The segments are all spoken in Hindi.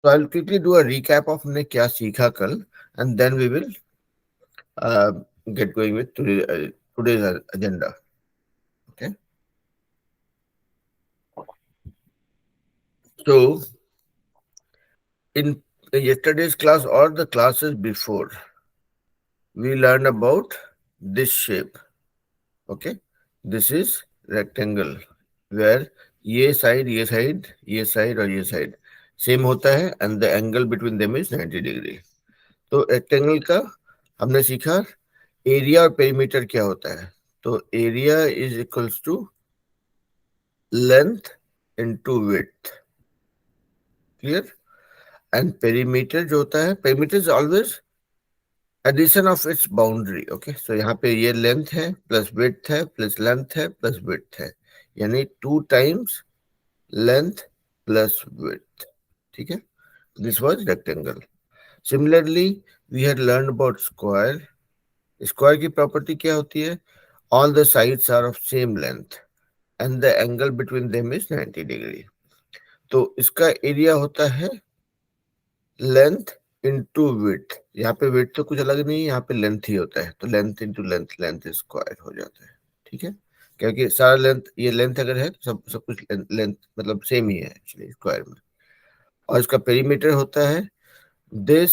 So I'll quickly do a recap of हमने क्या सीखा कल, and then we will uh, get going with today's agenda. Okay. So in yesterday's class or the classes before, we learned about this shape. Okay. This is rectangle where ये side और ये side same होता है and the angle between them is 90 degree. तो रेक्टेंगल का हमने सीखा एरिया और पेरीमीटर क्या होता है. तो area is equals to length into width. Clear. And perimeter जो होता है, perimeter is always addition of its boundary. Okay. So यहाँ पे ये लेंथ है प्लस विड्थ है प्लस लेंथ है प्लस विड्थ है, यानी 2 टाइम्स लेंथ प्लस विड्थ. ठीक है. This was rectangle. Similarly we had learn about square. Square की प्रॉपर्टी क्या होती है? All the sides are of same length and the angle between them is 90 degree. तो इसका एरिया होता है लेंथ इनटू विड्थ. यहाँ पे विड्थ तो कुछ अलग नहीं है, यहाँ पे लेंथ ही होता है, तो length into length, length square हो जाता है. ठीक है. क्योंकि सारा लेंथ, ये लेंथ अगर है सब सब कुछ लेंथ मतलब सेम ही है एक्चुअली स्क्वायर में. और इसका पेरीमीटर होता है दिस,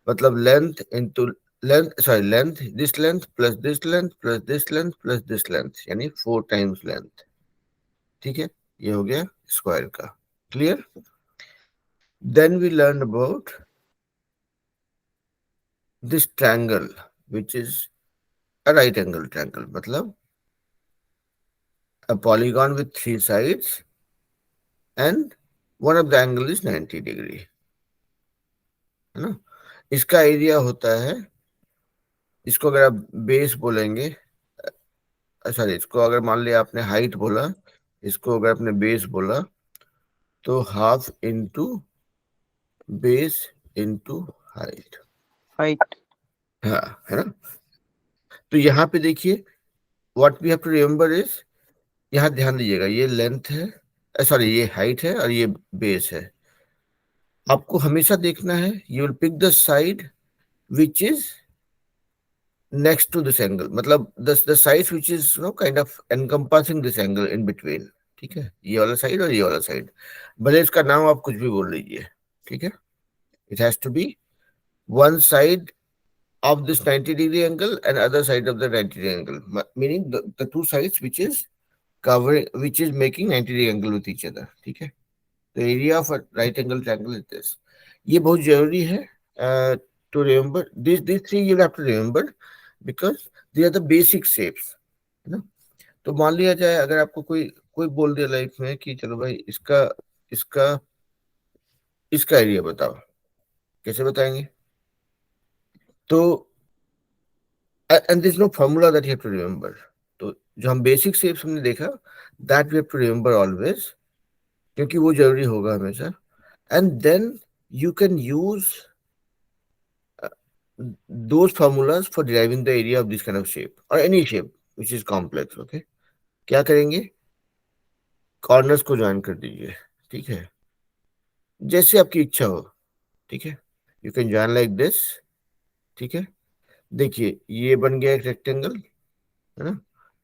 मतलब length into length, sorry length, this length plus this length plus this length plus this length, यानी 4 टाइम्स लेंथ. ठीक है. ये हो गया स्क्वायर का. Clear. Then we learn about this triangle which is a right angle triangle, मतलब a polygon with 3 sides and one of the angle is 90 degree. है ना. इसका एरिया होता है, इसको अगर आप बेस बोलेंगे, सॉरी इसको अगर मान लिया आपने हाइट बोला, इसको अगर आपने बेस बोला, तो half into base into height. Height. हाँ, है ना. तो यहाँ पे देखिए what we have to remember is, यहाँ ध्यान दीजिएगा ये लेंथ है, सॉरी ये हाइट है और ये बेस है. आपको हमेशा देखना है you will pick the side which is next to this angle, मतलब the side which is no kind of encompassing this angle in between. ठीक है. ये वाला साइड और ये वाला साइड, भले इसका नाम आप कुछ भी बोल लीजिए. ठीक है. It has to be one side of this 90 degree angle and other side of the 90 degree angle, meaning the two sides which is covering, which is making 90 degree angle with each other. ठीक है. The area of a right angle triangle is this. ये बहुत जरूरी है to remember. These three you have to remember because they are the basic shapes. है ना. तो मान लिया जाए अगर आपको कोई कोई बोल दिया लाइफ में कि चलो भाई इसका इसका इसका एरिया बताओ, कैसे बताएंगे? तो and there's no formula that you have to remember. तो जो हम बेसिक शेप्स हमने देखा, that we have to remember always, क्योंकि वो जरूरी होगा हमेशा. And then you can use those formulas for deriving the area of this kind of shape or any shape which is complex. Okay. क्या करेंगे? कॉर्नर्स को ज्वाइन कर दीजिए. ठीक है. जैसे आपकी इच्छा हो. ठीक है. You can join like this. ठीक है. देखिए ये बन गया एक रेक्टेंगल, है ना.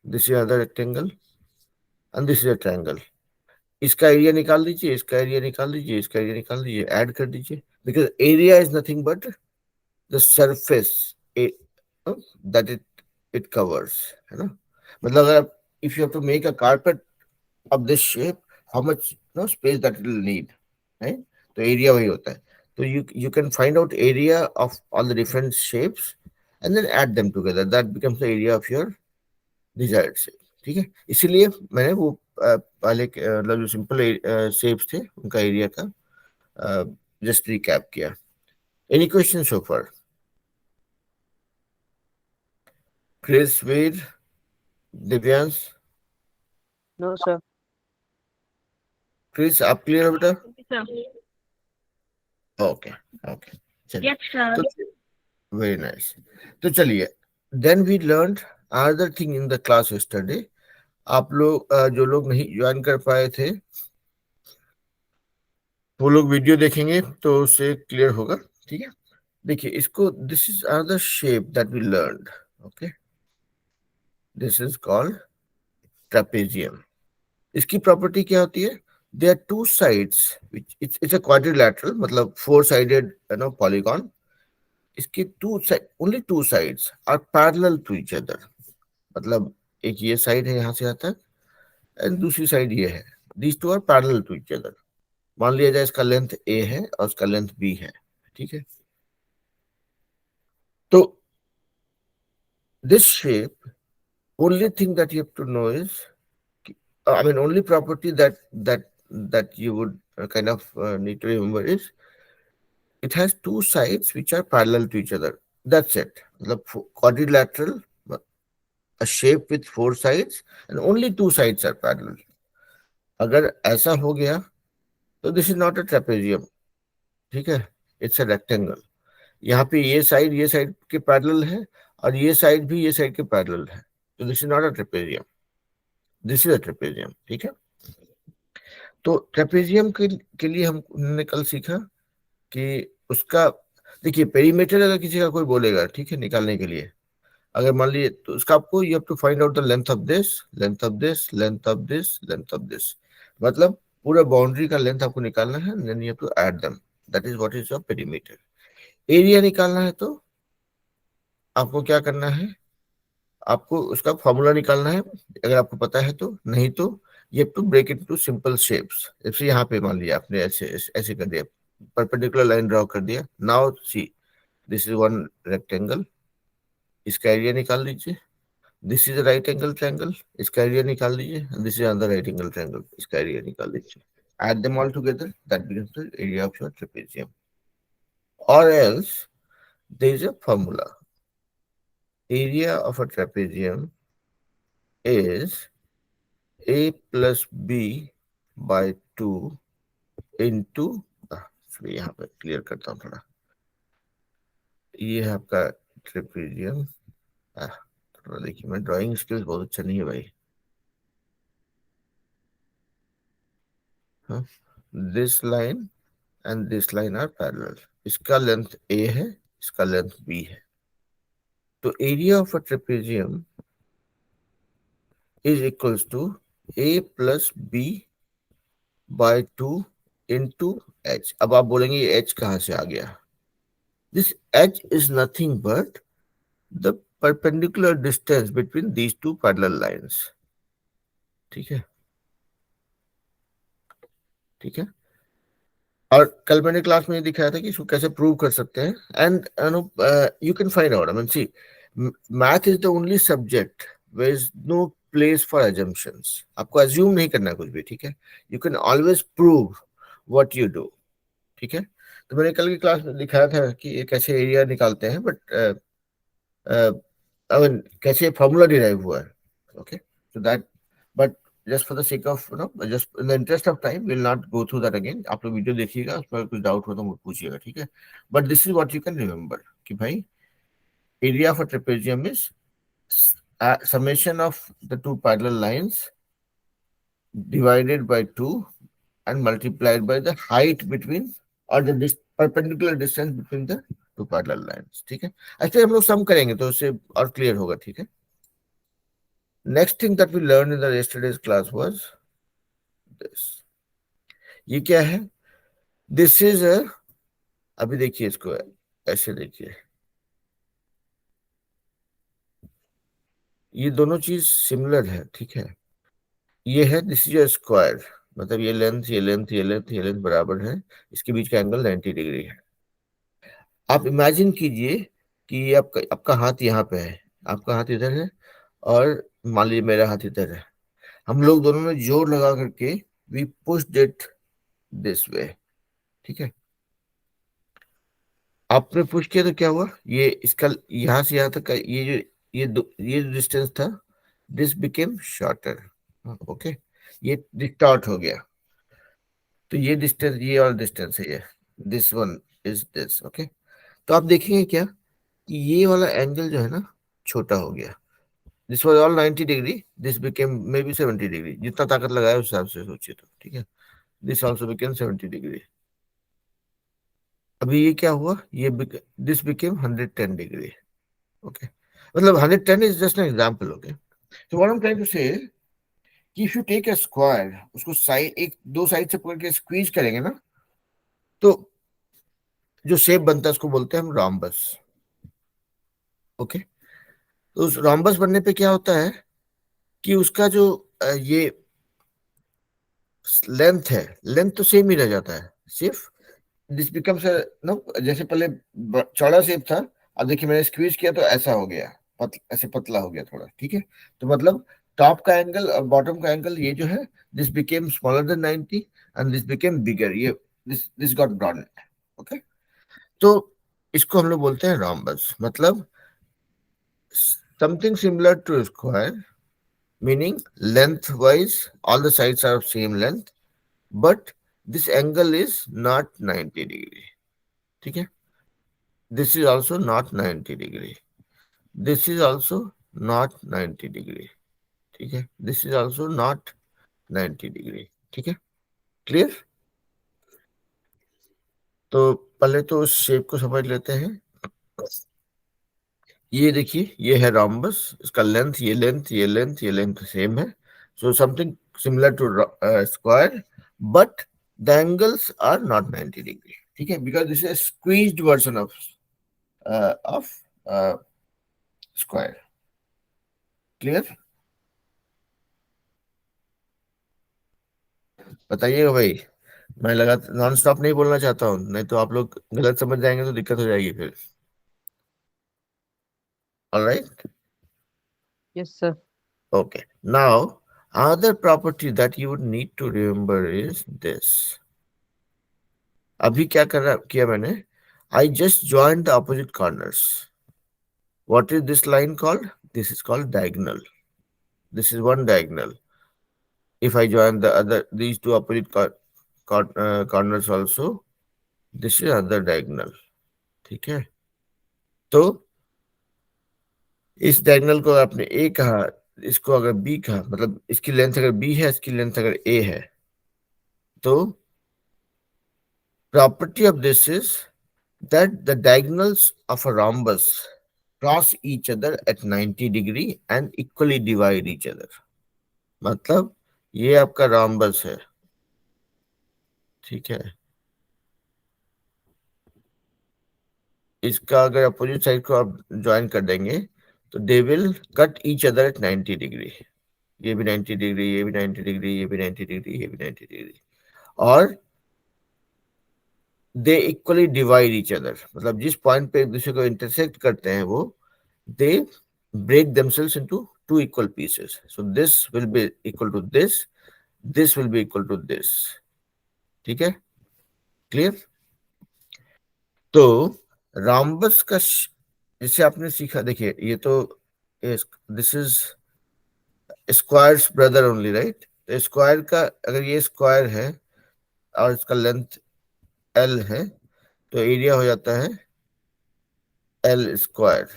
This is other rectangle and this is a triangle. इसका एरिया निकाल दीजिए, इसका एरिया निकाल दीजिए, इसका एरिया निकाल दीजिए, ऐड कर दीजिए. Because area is nothing but the surface that it covers. है ना. मतलब अगर आप, if you have to make a carpet of this shape, how much no space that it will need, right. तो एरिया वही होता है. तो you can find out area of all the different shapes and then add them together, that becomes the area of your desired shape. ठीक है. इसीलिए मैंने वो पहले मतलब जो सिंपल शेप्स थे उनका एरिया का जस्ट रिकैप किया. Any question so far? Chris, Veer, Divyansh? No sir. Chris आप क्लियर हो बेटा? Sir. ओके. ओके. चलिए. Yes, sir. तो वेरी नाइस. तो चलिए, then we learn another thing in the class yesterday. आप लोग जो लोग नहीं ज्वाइन कर पाए थे, वो लोग वीडियो देखेंगे तो उससे क्लियर होगा, ठीक है। देखिए इसको, this is another shape that we learned, okay, this is called trapezium. इसकी प्रॉपर्टी क्या होती है? They are two sides, it's a quadrilateral, मतलब फोर साइडेड पॉलीगॉन। इसके two side, only two sides are parallel to each other, मतलब एक ये साइड है यहाँ से यहाँ तक, एंड दूसरी साइड ये है। These two are parallel to each other. मान लिया जाए इसका लेंथ ए है और उसका लेंथ बी है, ठीक है। तो this shape, only thing that you have to know is, I mean, only property that you would kind of need to remember is it has two sides which are parallel to each other. That's it. The quadrilateral, a shape with four sides, and only two sides are parallel. अगर ऐसा हो गया तो this is not a trapezium, ठीक है, इट्स अ रेक्टेंगल। यहाँ पे ये साइड के पैरेलल है और ये साइड भी ये साइड के पैरेलल है, तो this is not a trapezium, this is a trapezium, ठीक है। तो ट्रेपेजियम के लिए हमने कल सीखा कि उसका, देखिए पेरीमीटर अगर किसी का कोई बोलेगा, ठीक है, निकालने के लिए, अगर मान लीजिए, तो उसका आपको you have to find out the length of this, length of this, length of this, length of this, मतलब पूरा बाउंड्री का लेंथ आपको निकालना है, then you have to add them, that is what is your perimeter. Area निकालना है तो आपको क्या करना है, आपको उसका फॉर्मूला निकालना है, अगर आपको पता है तो, नहीं तो you have to break it into simple shapes। जैसे यहाँ पे मान लिया आपने ऐसे ऐसे कर दिया, परपेंडिकुलर लाइन ड्रॉ कर दिया। Now see, this is one rectangle, इसका एरिया निकाल लीजिए। This is right angle triangle, इसका एरिया निकाल लीजिए। This is another right angle triangle, इसका एरिया निकाल लीजिए। Add them all together, that becomes the area of your trapezium. Or else there is a formula. Area of a trapezium is a plus b by 2 into, चलिए यहाँ पे क्लियर करता हूँ थोड़ा, ये है आपका ट्रेपेजियम। थोड़ा देखिए, मैं ड्राइंग स्किल्स बहुत अच्छा नहीं है भाई। हाँ, this line and this line are parallel, इसका लेंथ ए है, इसका लेंथ बी है। तो area of a trapezium is equals to A plus B by 2 into H. अब आप बोलेंगे ये एच कहाँ से आ गया? This H is nothing but the perpendicular distance between these two parallel lines, ठीक है, ठीक है। और कल मैंने क्लास में ये दिखाया था कि इसको कैसे प्रूव कर सकते हैं, and you can find out, I mean see, math is the only subject where is no place for assumptions. आपको अज्यूम नहीं करना कुछ भी, ठीक है, you can always prove what you do, ठीक है। तो मैंने कल की क्लास में दिखाया था कि ये कैसे एरिया निकालते हैं, बट आई मीन कैसे फॉर्मूला डिराइव हुआ है, okay, so that, but just for the sake of just in the interest of time we'll not go through that again। आप लोग वीडियो देखिएगा, उस पर कुछ डाउट हो तो मुझे पूछिएगा, ठीक है। But this is what you can remember कि भाई area of a trapezium is summation of the two parallel lines divided by 2 and multiplied by the height between, or the perpendicular distance between the two parallel lines, ठीक है। ऐसे हम लोग सम करेंगे तो उससे और क्लियर होगा, ठीक है। Next thing that we learned in the yesterday's class was this। ये क्या है? This is a, अभी देखिए इसको, ऐसे देखिए, ये दोनों चीज सिमिलर है, ठीक है। ये है, दिस इज अ स्क्वायर, मतलब ये लेंथ, ये लेंथ, ये लेंथ, ये लेंथ बराबर है, इसके बीच का एंगल 90 डिग्री है। आप इमेजिन कीजिए कि ये आपका हाथ यहाँ पे है, आपका हाथ इधर है, और मान लीजिए मेरा हाथ इधर है। हम लोग दोनों ने जोर लगा करके we pushed it this way, ठीक है। आपने पुश किया तो क्या हुआ, ये इसका यहां से यहां तक का ये जो, ये जो डिस्टेंस था, दिस बिकेम शॉर्टर, ओके, ये डिस्टॉर्ट हो गया। तो ये डिस्टेंस, ये और डिस्टेंस है, ये this one is this, okay. तो आप देखेंगे क्या कि ये वाला एंगल जो है ना, छोटा हो गया। This was all 90 degree, this became may be 70 degree, जितना ताकत लगाया उस हिसाब से सोचिए तो, ठीक है। This also became 70 degree. अभी ये क्या हुआ, ये दिस बिकेम 110 डिग्री। ओके, मतलब 110 is just an example. Okay, तो what I am trying to say कि if you take a square, उसको साइड एक दो साइड से पकड़ के स्क्वीज करेंगे ना, तो जो शेप बनता है उसको बोलते हैं हम रॉम्बस। ओके, तो उस रॉम्बस बनने पे क्या होता है कि उसका जो ये लेंथ है, लेंथ तो सेम ही रह जाता है, सिर्फ दिस बिकम्स नो, जैसे पहले चौड़ा शेप था, अब देखिए मैंने स्क्वीज किया तो ऐसा हो गया, ऐसे पतला हो गया थोड़ा, ठीक है। तो मतलब टॉप का एंगल और बॉटम का एंगल ये जो है, this became smaller than 90 and this became bigger, ये दिस गॉट ब्रॉडेंड। ओके, तो इसको हम लोग बोलते हैं रॉम्बस, मतलब something similar to square, meaning lengthwise all the sides are of same length, but this angle is not 90 degree. ठीक है, this is also not 90 degree, this is also not 90 degree, ठीक है, this is also not 90 degree। ठीक है, क्लियर। तो पहले तो उस शेप को समझ लेते हैं। ये देखिए, ये है रॉम्बस, इसका लेंथ, ये लेंथ, ये लेंथ, ये लेंथ सेम है, so something similar to square, but the angles are not 90 degree. ठीक है, because this is squeezed version of of square. Clear, बताइएगा भाई। मैं लगा नॉन स्टॉप नहीं बोलना चाहता हूँ, नहीं तो आप लोग गलत समझ जाएंगे तो दिक्कत हो जाएगी फिर। Alright, Yes, sir. okay, now other property that you would need to remember is this। अभी क्या कर रहा किया मैंने, I just joined the opposite corners। What is this line called? This is called diagonal। This is one diagonal। If I join the other, these two opposite corners also, this is another diagonal। ठीक है, तो इस डायगोनल को आपने ए कहा, इसको अगर बी कहा, मतलब इसकी लेंथ अगर बी है, इसकी लेंथ अगर ए है, तो property of this is that the diagonals of a rhombus cross each other at 90 degree and equally divide each other। मतलब ये आपका rhombus है, ठीक है, इसका अगर अपोजिट साइड को आप ज्वाइन कर देंगे तो they will cut each other at 90 degree. ये भी 90 डिग्री, ये भी 90 डिग्री, ये भी 90 डिग्री, ये भी 90 डिग्री, और दे इक्वली डिवाइड ईच अदर, मतलब जिस पॉइंट पे एक दूसरे को इंटरसेक्ट करते हैं वो, they break themselves into two equal pieces। So this will be equal to this will be equal to this। ठीक है, क्लियर। तो राम्बस का जिसे आपने सीखा, देखिए ये तो this is squares brother only, right. तो स्क्वायर का अगर ये स्क्वायर है और इसका लेंथ एल है, तो एरिया हो जाता है एल स्क्वायर।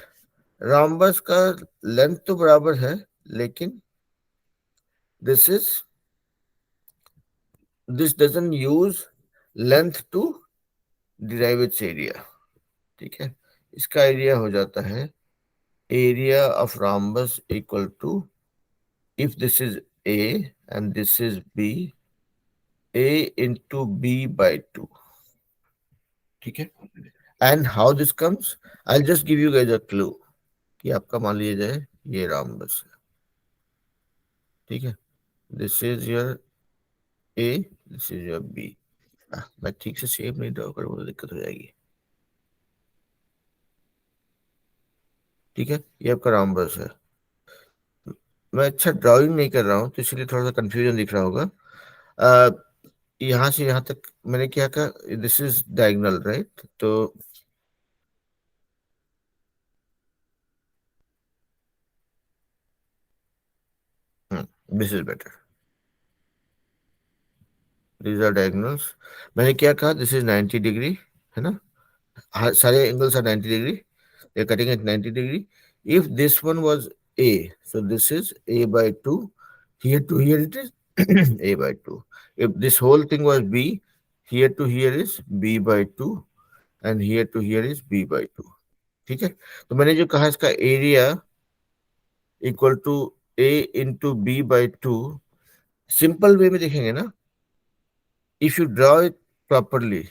राम्बस का लेंथ तो बराबर है, लेकिन this is this doesn't use length to derive its area. ठीक है, इसका एरिया हो जाता है area of rhombus equal to, if this is A and this is B, A into B by two. ठीक है, and how this comes, I just give you guys a clue कि आपका मान लिया जाए ये rhombus है। ठीक है, this is your A, this is your B. मैं ठीक से शेप नहीं ड्रॉ करूंगा तो दिक्कत हो जाएगी। ठीक है, ये आपका rhombus है। मैं अच्छा ड्राइंग नहीं कर रहा हूँ तो इसलिए थोड़ा सा कंफ्यूजन दिख रहा होगा। यहाँ से यहाँ तक मैंने क्या कहा, दिस इज डायगोनल, राइट। तो this is better, these are diagonals. मैंने क्या कहा, दिस इज 90 डिग्री, है ना, सारे angles are 90 degree, they are cutting at 90 degree। If this one was A, so this is A by 2, here to here it is A by 2। If this whole thing was B, here to here is B by 2, and here to here is b/2। ठीक है, तो मैंने जो कहा इसका एरिया equal to a into b/2, simple way में देखेंगे ना, if you draw it properly,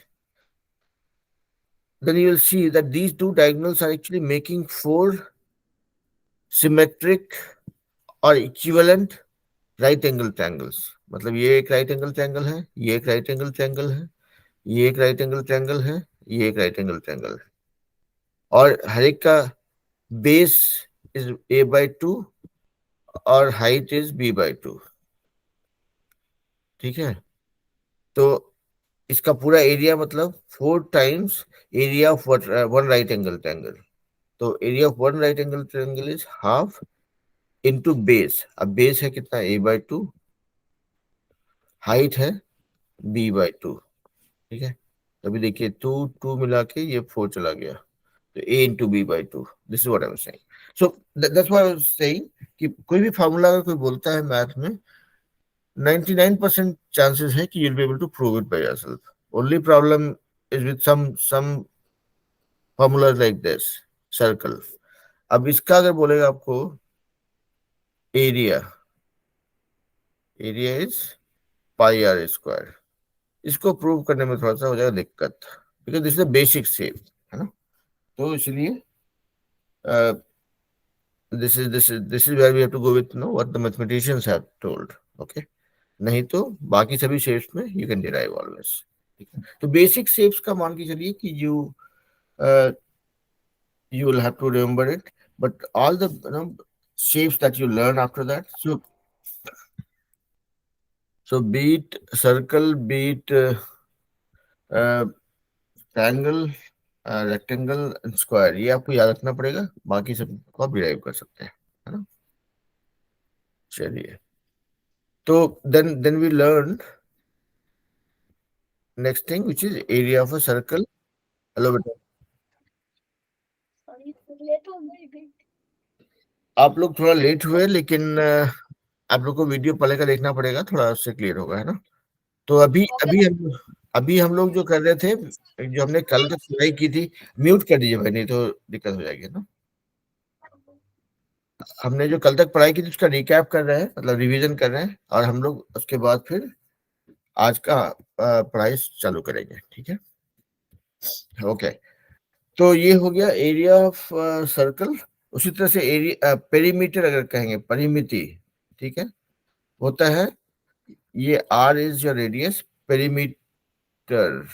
then you will see that these two diagonals are actually making four symmetric or equivalent right angle triangles। मतलब ये एक राइट एंगल ट्रायंगल है, ये एक राइट एंगल ट्रायंगल है, ये एक राइट एंगल ट्रायंगल है, ये एक राइट एंगल ट्रायंगल है, और हर एक का बेस इज a/2 और हाइट इज b/2। ठीक है, तो इसका पूरा एरिया मतलब 4 times area of one right angle triangle. तो area of one right angle triangle is half into base. अब बेस है कितना, a/2, हाइट है b/2। ठीक है, अभी देखिए 2 मिला के ये 4 चला गया, तो a into b/2। This is what I am saying. So that's why I was saying कि कोई भी फार्मूला अगर कोई बोलता है मैथ में, 99% चांसेस है कि you'll be able to prove it by yourself. Only problem is with some formulas like this, circle। अब इसका अगर बोलेगा आपको एरिया, एरिया इज πr², इसको प्रूव करने में थोड़ा सा हो जाएगा दिक्कत, because this is basic shape, है ना। तो इसलिए this is where we have to go with what the mathematicians have told। okay, नहीं तो बाकी सभी शेप्स में यू कैन डिराइव ऑलवेज। ठीक है, तो बेसिक शेप्स का मान के चलिए कि you will have to remember it, but all the shapes that you learn after that, so be it circle, be it triangle, rectangle and square, ये आपको याद रखना पड़ेगा, बाकी सब को आप डिराइव कर सकते हैं, है ना। चलिए, तो then we learned next thing which is area of a circle। Hello बेटा, आप लोग थोड़ा लेट हुए, लेकिन आप लोग को वीडियो पहले का देखना पड़ेगा, थोड़ा उससे क्लियर होगा, है ना। तो अभी हम लोग जो कर रहे थे, जो हमने कल तक पढ़ाई की थी, म्यूट कर दीजिए भाई, नहीं तो दिक्कत हो जाएगी ना। हमने जो कल तक पढ़ाई की थी उसका रिकैप कर रहे हैं, मतलब रिवीजन कर रहे हैं, और हम लोग उसके बाद फिर आज का पढ़ाई चालू करेंगे। ठीक है, ओके। तो ये हो गया एरिया ऑफ सर्कल। उसी तरह से एरिया पेरीमीटर अगर कहेंगे, परिमिति, ठीक है, होता है ये r is your radius, perimeter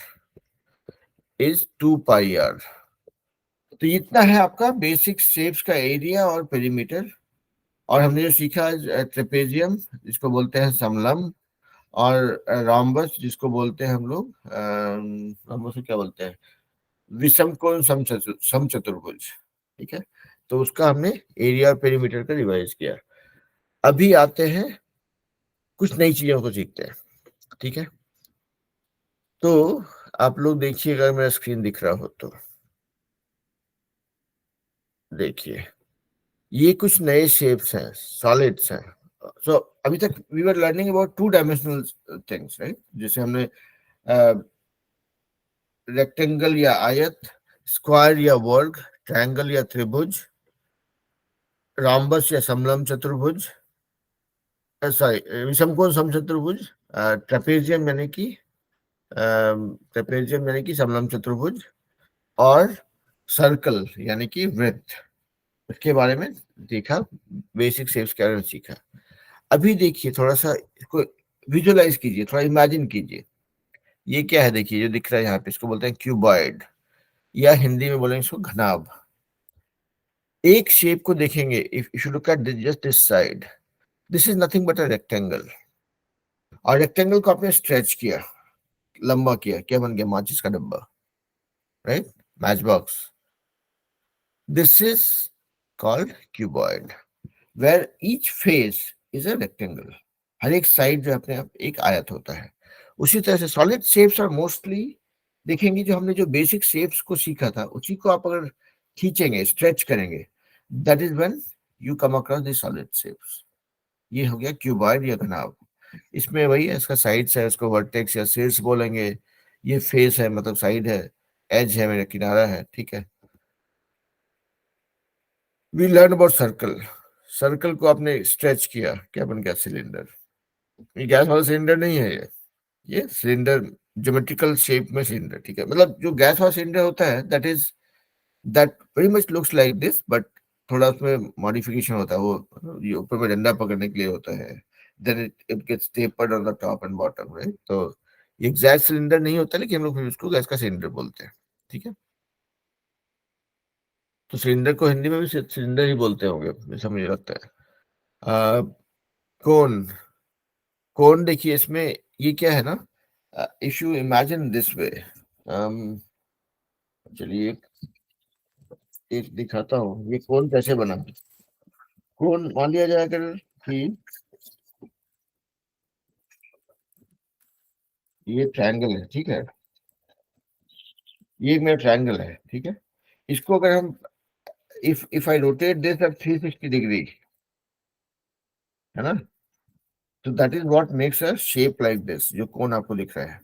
is 2πr। तो इतना है आपका बेसिक शेप्स का एरिया और पेरीमीटर। और हमने जो सीखा ट्रेपेजियम जिसको बोलते हैं समलंब, और रॉम्बस जिसको बोलते हैं हम लोग रॉम्बस को क्या बोलते हैं, विषमकोण समचतुर्भुज। ठीक है, तो उसका हमने एरिया और पेरीमीटर का रिवाइज किया। अभी आते हैं कुछ नई चीजों को सीखते हैं। ठीक है, तो आप लोग देखिए, अगर मेरा स्क्रीन दिख रहा हो तो देखिए, ये कुछ नए शेप्स हैं, सॉलिड्स हैं। सो अभी तक we were learning about 2 dimensional things, right, जैसे हमने रेक्टेंगल या आयत, स्क्वायर या वर्ग, ट्रायंगल या त्रिभुज, रॉम्बस या समलंब चतुर्भुज, सॉरी विषमकोण समचतुर्भुज, ट्रेपेजियम यानी कि समलंब चतुर्भुज, और सर्कल यानी कि वृत्त, उसके बारे में देखा, बेसिक शेप्स के बारे में सीखा। अभी देखिए, थोड़ा सा इसको विजुअलाइज कीजिए, थोड़ा इमेजिन कीजिए। ये क्या है, देखिए जो दिख रहा है यहाँ पे, इसको बोलते हैं क्यूबॉइड, या हिंदी में बोलेंगे इसको घनाभ। एक शेप को देखेंगे, if you look at just this side, this is nothing but a rectangle. और रेक्टेंगल को आपने स्ट्रेच किया, लंबा किया, क्या बन गया, माचिस का डब्बा, right, match box. This is called cuboid, where each face is a rectangle. हर एक साइड जो अपने आप एक आयत होता है। उसी तरह से सॉलिड शेप्स आर मोस्टली, देखेंगे जो हमने जो बेसिक शेप्स को सीखा था, उसी को आप अगर खींचेंगे, स्ट्रेच करेंगे, that is when you come across the solid shapes. ये हो गया क्यूबॉइड या घनाभ। इसमें वही है, इसका साइड्स है, इसको वर्टेक्स या शीर्ष बोलेंगे, ये फेस है मतलब साइड है, एज है, मेरा किनारा है, ठीक है। We learn about circle. Circle को आपने स्ट्रेच किया, क्या बन गया? सिलेंडर। ये गैस वाला सिलेंडर नहीं है, ये सिलेंडर ज्योमेट्रिकल शेप में सिलेंडर, ठीक है। मतलब जो गैस वाला सिलेंडर होता है that very much looks like this, but थोड़ा उसमें मॉडिफिकेशन होता है। वो ये ऊपर में डंडा पकड़ने के लिए होता है, then it gets tapered on the top and bottom, right. तो ये गैस सिलेंडर नहीं होता, लेकिन हम लोग फिर उसको गैस का सिलेंडर बोलते हैं, ठीक है। तो सिलेंडर को हिंदी में भी सिलेंडर ही बोलते होंगे, ऐसा मुझे लगता है। कोन। कोन देखिए, इसमें ये क्या है ना, if you imagine this way, चलिए एक एक दिखाता हूँ, ये कोन कैसे बना। कोन मान लिया जाए अगर कि ये ट्रायंगल है, ठीक है। ये मेरा ट्रायंगल है, ठीक है। इसको अगर हम if I rotate this eight 360 degree, है ना, तो that is what makes a shape like this, जो कोन आपको दिख रहा है।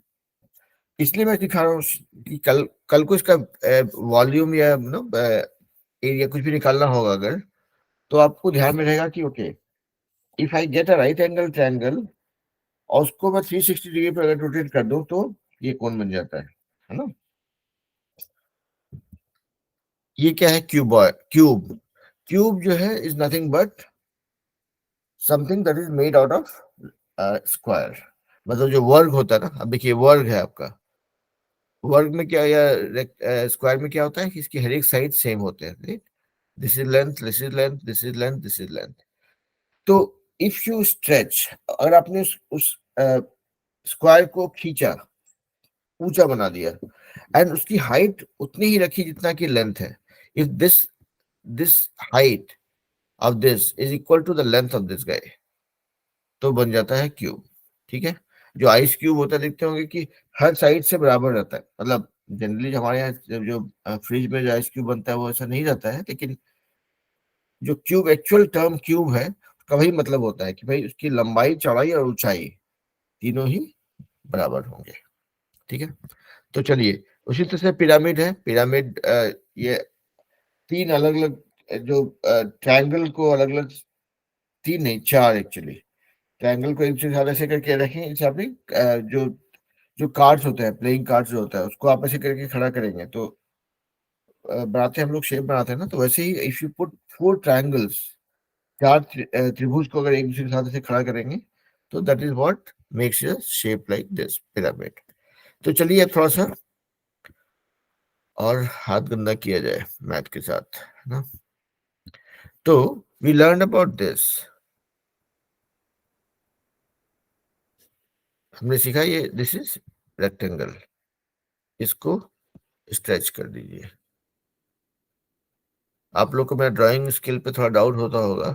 इसलिए मैं दिखा रहा हूँ कि कल कल को इसका वॉल्यूम या नो एरिया कुछ भी निकालना होगा अगर, तो आपको ध्यान में रहेगा कि okay, if I get a right angle triangle और उसको मैं 360 डिग्री पर अगर रोटेट कर दूं, तो ये कोण बन जाता है ना। ये क्या है? क्यूब। क्यूब क्यूब जो है is nothing but something that is made out of square. मतलब जो वर्ग होता है ना, अब देखिए वर्ग है आपका, वर्ग में क्या, या स्क्वायर में क्या होता है कि इसकी हर एक साइड सेम होते हैं। This is length, this is length, this is length, this is length. तो इफ यू स्ट्रेच, अगर आपने उस स्क्वायर को खींचा, ऊंचा बना दिया, एंड उसकी हाइट उतनी ही रखी जितना की लेंथ है, if this this height of this is equal to the length of this guy, तो बन जाता है क्यूब, ठीक है। जो आइस क्यूब होता है, देखते होंगे कि हर साइड से बराबर रहता है। मतलब जनरली हमारे यहाँ जो फ्रिज में जो आइस क्यूब बनता है वो ऐसा नहीं रहता है, लेकिन जो क्यूब, एक्चुअल टर्म क्यूब है, उसका वही मतलब होता है कि भाई उसकी लंबाई, चौड़ाई और ऊंचाई तीनों ही बराबर होंगे, ठीक है। तो चलिए, उसी तरह से पिरामिड है। पिरामिड ये तीन अलग अलग जो ट्रायंगल को अलग अलग, तीन नहीं चार एक्चुअली, ट्रायंगल को एक दूसरे से करके रखें। इस आपने जो जो कार्ड्स होते हैं, प्लेइंग कार्ड्स जो होता है, उसको आप ऐसे करके खड़ा करेंगे तो बनाते हैं हम लोग, शेप बनाते हैं ना। तो वैसे ही इफ यू पुट 4 ट्रायंगल्स, चार त्रिभुज को अगर एक दूसरे के साथ ऐसे खड़ा करेंगे, तो that is what makes a shape like this pyramid. तो चलिए अब थोड़ा सा और हाथ गंदा किया जाए मैथ के साथ, है ना। तो वी लर्न अबाउट दिस, हमने सीखा ये दिस इज रेक्टेंगल, इसको स्ट्रेच कर दीजिए। आप लोग को मेरा ड्राइंग स्किल पे थोड़ा डाउट होता होगा,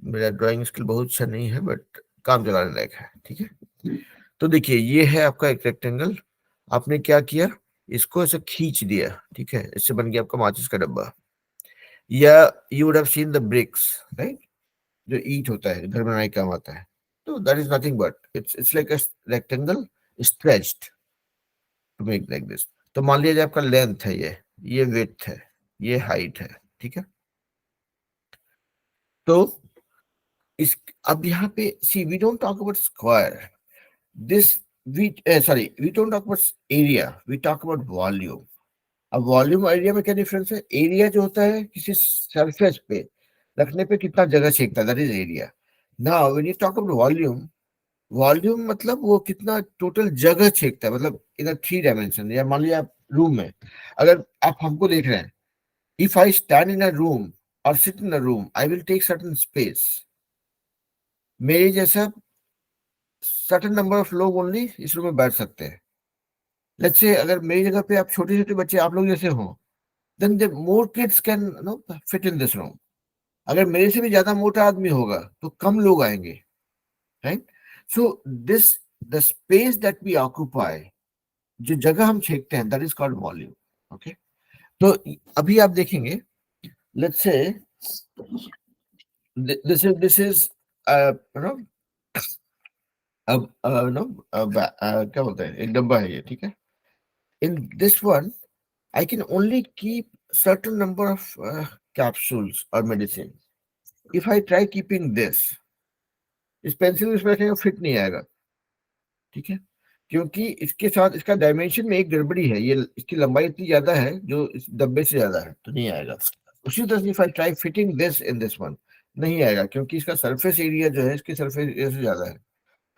मेरा ड्राइंग स्किल बहुत अच्छा नहीं है, बट काम चलाने लायक है, ठीक है। तो देखिए, ये है आपका एक रेक्टेंगल। आपने क्या किया, इसको ऐसे खींच दिया, ठीक है। इससे बन गया आपका माचिस का डब्बा, या you would have seen the bricks, right, जो ईट होता है, घर बनाने का काम आता है। तो that is nothing but it's like a rectangle stretched to make like this. तो मान लिया जाए आपका लेंथ है, ये विड्थ है, ये हाइट है, ठीक है। तो इस, अब यहाँ पे see we don't talk about square, this we sorry we don't talk about area, we talk about volume. अब वॉल्यूम और एरिया में क्या डिफरेंस है? एरिया जो होता है किसी सरफेस पे रखने पे कितना जगह छेकता है, that is area. Now when you talk about volume, volume मतलब वो कितना टोटल जगह छेकता है, मतलब इन अ 3 डायमेंशन। या मान लिया आप रूम में, अगर आप हमको देख रहे हैं, if I stand in a room और sit in a room, I will take certain space. मेरे जैसा सर्टेन नंबर ऑफ लोग ओनली इस रूम में बैठ सकते हैं। लेट्स से अगर मेरी जगह पे आप छोटे छोटे बच्चे, आप लोग जैसे हो, then the more kids can no fit in this room. अगर मेरे से भी ज्यादा मोटा आदमी होगा तो कम लोग आएंगे, right. So this the space that we occupy, जो जगह हम छेकते हैं, that is called volume, okay. तो अभी आप देखेंगे, let's say this is no, अब नो, क्या बोलते हैं, एक डब्बा है ये, ठीक है। In this one, I can only keep certain number of capsules or medicine. If I try keeping this, इस पेंसिल इस बैठने का फिट नहीं आएगा, ठीक है, क्योंकि इसके साथ इसका डायमेंशन में एक गड़बड़ी है, ये इसकी लंबाई इतनी ज्यादा है जो इस डब्बे से ज्यादा है, तो नहीं आएगा। उसी तरह से if I try fitting this in this one, नहीं आएगा, क्योंकि इसका सरफेस एरिया जो है इसके सरफेस एरिया से ज्यादा है,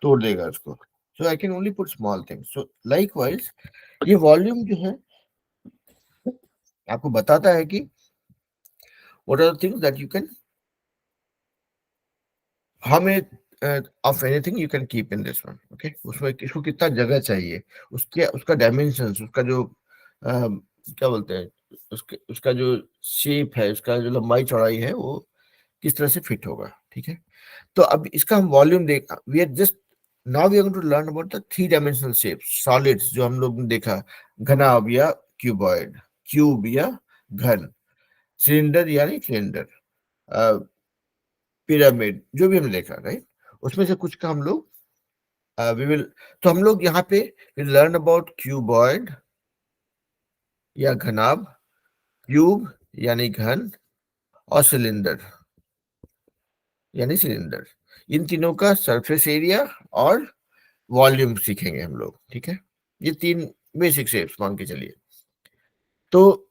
तोड़ देगा उसको। So I can only put small things. So likewise ये वॉल्यूम जो है आपको बताता है कि what are the things that you can, how many of anything you can keep in this one, okay? उसमें इसको कितना जगह चाहिए, उसके उसका डायमेंशंस, उसका जो क्या बोलते हैं, उसका जो शेप है, उसका जो लंबाई चौड़ाई है, वो किस तरह से फिट होगा, ठीक है। तो अब इसका हम वॉल्यूम देख, we are just now we are going to learn about the three dimensional shapes, solids जो हम लोग ने देखा, घनाभ या क्यूबॉइड, क्यूब या घन, सिलेंडर यानी सिलेंडर, पिरामिड, जो भी हमने देखा, राइट, उसमें से कुछ का हम लोग वी विल, तो हम लोग यहाँ पे विल लर्न अबाउट क्यूबॉइड या घनाभ, क्यूब यानी घन, और सिलेंडर यानी सिलेंडर। इन तीनों का सरफेस एरिया और वॉल्यूम सीखेंगे हम लोग, ठीक है। ये तीन बेसिक शेप्स मान के चलिए। तो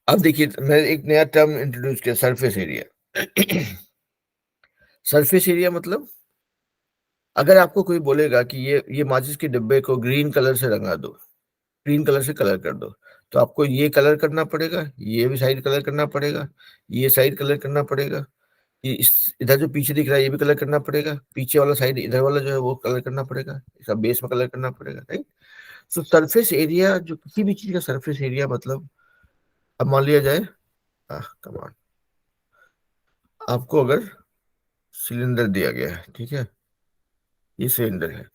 अब देखिए, मैं एक नया टर्म इंट्रोड्यूस किया, सरफेस एरिया। सरफेस एरिया मतलब अगर आपको कोई बोलेगा कि ये माचिस के डिब्बे को ग्रीन कलर से रंगा दो, ग्रीन कलर से कलर कर दो, तो आपको ये कलर करना पड़ेगा, ये भी साइड कलर करना पड़ेगा, ये साइड कलर करना पड़ेगा, ये इधर जो पीछे दिख रहा है ये भी कलर करना पड़ेगा, पीछे वाला साइड इधर वाला जो है वो कलर करना पड़ेगा, इसका बेस में कलर करना पड़ेगा, राइट। तो सरफेस एरिया, जो किसी भी चीज का सरफेस एरिया मतलब, अब मान लिया जाए, कमान, आपको अगर सिलेंडर दिया गया है, ठीक है, ये सिलेंडर है,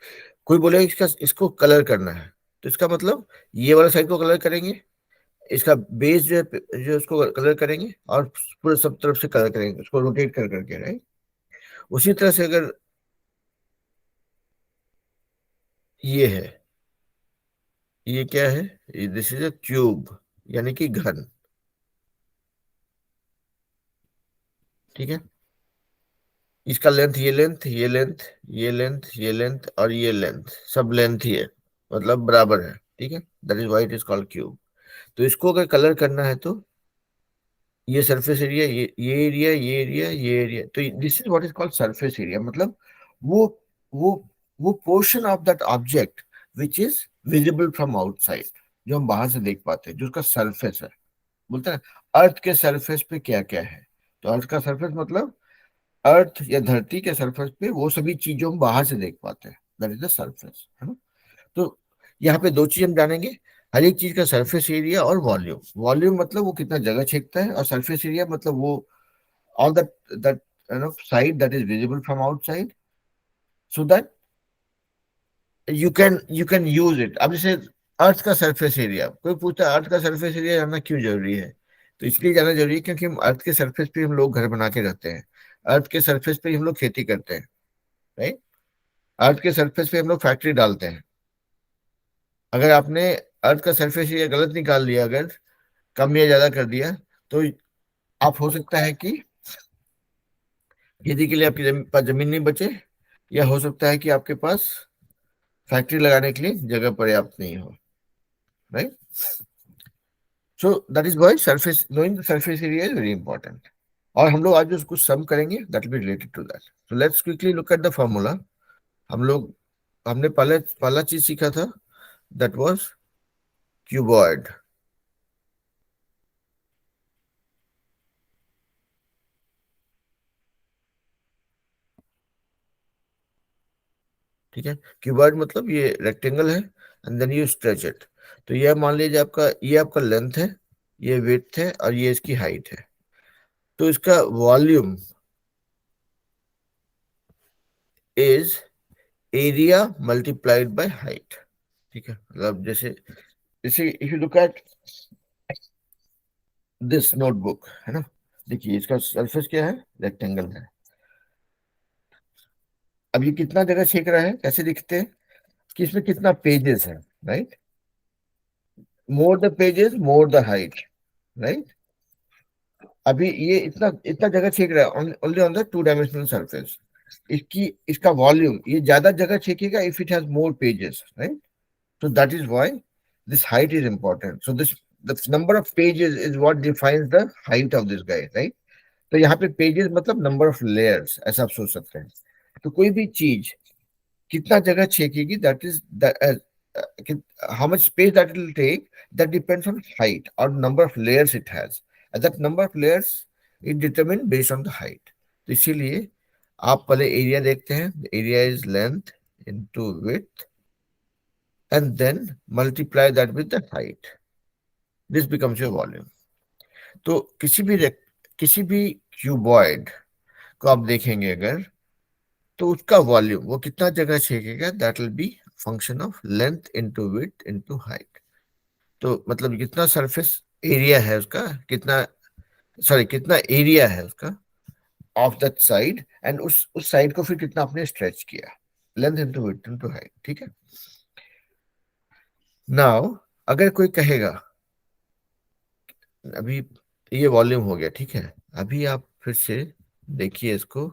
कोई बोले इसका इसको कलर करना है, तो इसका मतलब ये वाला साइड को कलर करेंगे, इसका बेस जो है जो उसको कलर करेंगे, और पूरे सब तरफ से कलर करेंगे, उसको रोटेट कर करके, राइट। उसी तरह से अगर ये है, ये क्या है, दिस इज अ क्यूब यानी कि घन, ठीक है। इसका लेंथ, ये लेंथ, ये लेंथ, ये लेंथ, ये लेंथ और ये लेंथ, सब लेंथ ही है, मतलब बराबर है, ठीक है, that is why it is called cube. तो इसको अगर कलर करना है तो ये सरफेस एरिया, ये एरिया, ये एरिया, ये एरिया, तो this is what is called surface area. मतलब वो वो वो portion of that object which is visible from outside, जो हम बाहर से देख पाते हैं, जो उसका सरफेस है। बोलते हैं अर्थ के सरफेस पे क्या क्या है, तो अर्थ का सरफेस मतलब अर्थ या धरती के सरफेस पे वो सभी चीजों हम बाहर से देख पाते हैं, दैट इज द सरफेस, है ना। तो यहाँ पे दो चीज हम जानेंगे, हर एक चीज का सरफेस एरिया और वॉल्यूम। वॉल्यूम मतलब वो कितना जगह छेकता है, और सरफेस एरिया मतलब वो all that that side that is visible from outside, so that you can use it. अब जैसे अर्थ का सरफेस एरिया, कोई पूछता है अर्थ का सरफेस एरिया जानना क्यों जरूरी है, तो इसलिए जानना जरूरी है क्योंकि हम अर्थ के सरफेस पे हम लोग घर बना के रहते हैं, अर्थ के सरफेस पे हम लोग खेती करते हैं, राइट, अर्थ के सरफेस पे हम लोग फैक्ट्री डालते हैं। अगर आपने अर्थ का सरफेस एरिया गलत निकाल लिया, अगर कम या ज्यादा कर दिया, तो आप हो सकता है कि खेती के लिए आपकी पास जमीन नहीं बचे, या हो सकता है कि आपके पास फैक्ट्री लगाने के लिए जगह पर्याप्त नहीं हो, right. So that is why surface, knowing the surface area is very important. और हम लोग आज जो कुछ सम करेंगे that will be related to that. So let's quickly look at the formula. हम लोग, हमने पहले पहला चीज सीखा था, दैट वाज क्यूबॉइड, ठीक है। क्यूबॉइड मतलब ये रेक्टेंगल है, and then you stretch it. तो ये मान लीजिए आपका, ये आपका लेंथ है, ये विड्थ है, और ये इसकी हाइट है। तो इसका volume is area multiplied by height, ठीक है। मतलब जैसे जैसे if you look at this notebook, है ना, देखिए इसका सरफेस क्या है, रेक्टेंगल है। अब ये कितना जगह छेक रहा है, कैसे दिखते हैं कि इसमें कितना पेजेस है, right, more the pages more the height, right. अभी ये इतना इतना जगह छेक रहा है only on the two dimensional surface. इसकी इसका वॉल्यूम ये ज्यादा जगह छेकेगा if it has more pages, right. So that is why this height is important. So this the number of pages is what defines the height of this guy, right? तो यहाँ पे pages मतलब number of layers ऐसा आप सोच सकते हैं। तो कोई भी चीज कितना जगह छेकेगी that is how much space that it will take, that depends on height or number of layers it has, and that number of layers is determined based on the height। तो इसीलिए आप पहले एरिया देखते हैं, area is length into width and then multiply that with the height, this becomes your volume। तो किसी भी क्यूबॉइड को आप देखेंगे अगर, तो उसका वॉल्यूम वो कितना जगह छेकेगा that will be function of length into width into height. तो मतलब कितना सरफेस एरिया है उसका, कितना एरिया है उसका ऑफ दैट साइड, एंड उस साइड को फिर कितना आपने स्ट्रेच किया, length into width into height, ठीक है। नाउ अगर कोई कहेगा, अभी ये वॉल्यूम हो गया, ठीक है। अभी आप फिर से देखिए इसको,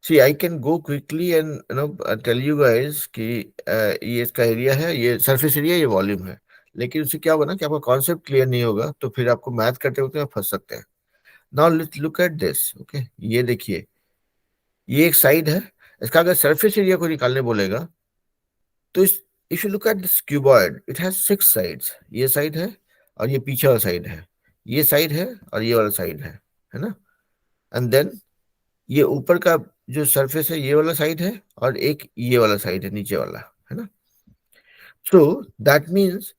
see I can go quickly and tell you guys कि ये इसका एरिया है, ये सरफेस एरिया, ये वॉल्यूम है। लेकिन उससे क्या होगा ना कि आपका कॉन्सेप्ट क्लियर नहीं होगा, तो फिर आपको मैथ करते वक्त आप फंस सकते हैं। Now let's look at this, okay. ये देखिए, ये एक साइड है, इसका अगर सरफेस एरिया को निकालने बोलेगा तो इस if you look at this cuboid it has 6 sides. ये साइड है और ये पीछे वाला साइड है, ये साइड है और ये वाला साइड है ना। एंड देन ये ऊपर का जो सरफेस है ये वाला साइड है और एक ये वाला साइड है नीचे वाला, है ना। So that means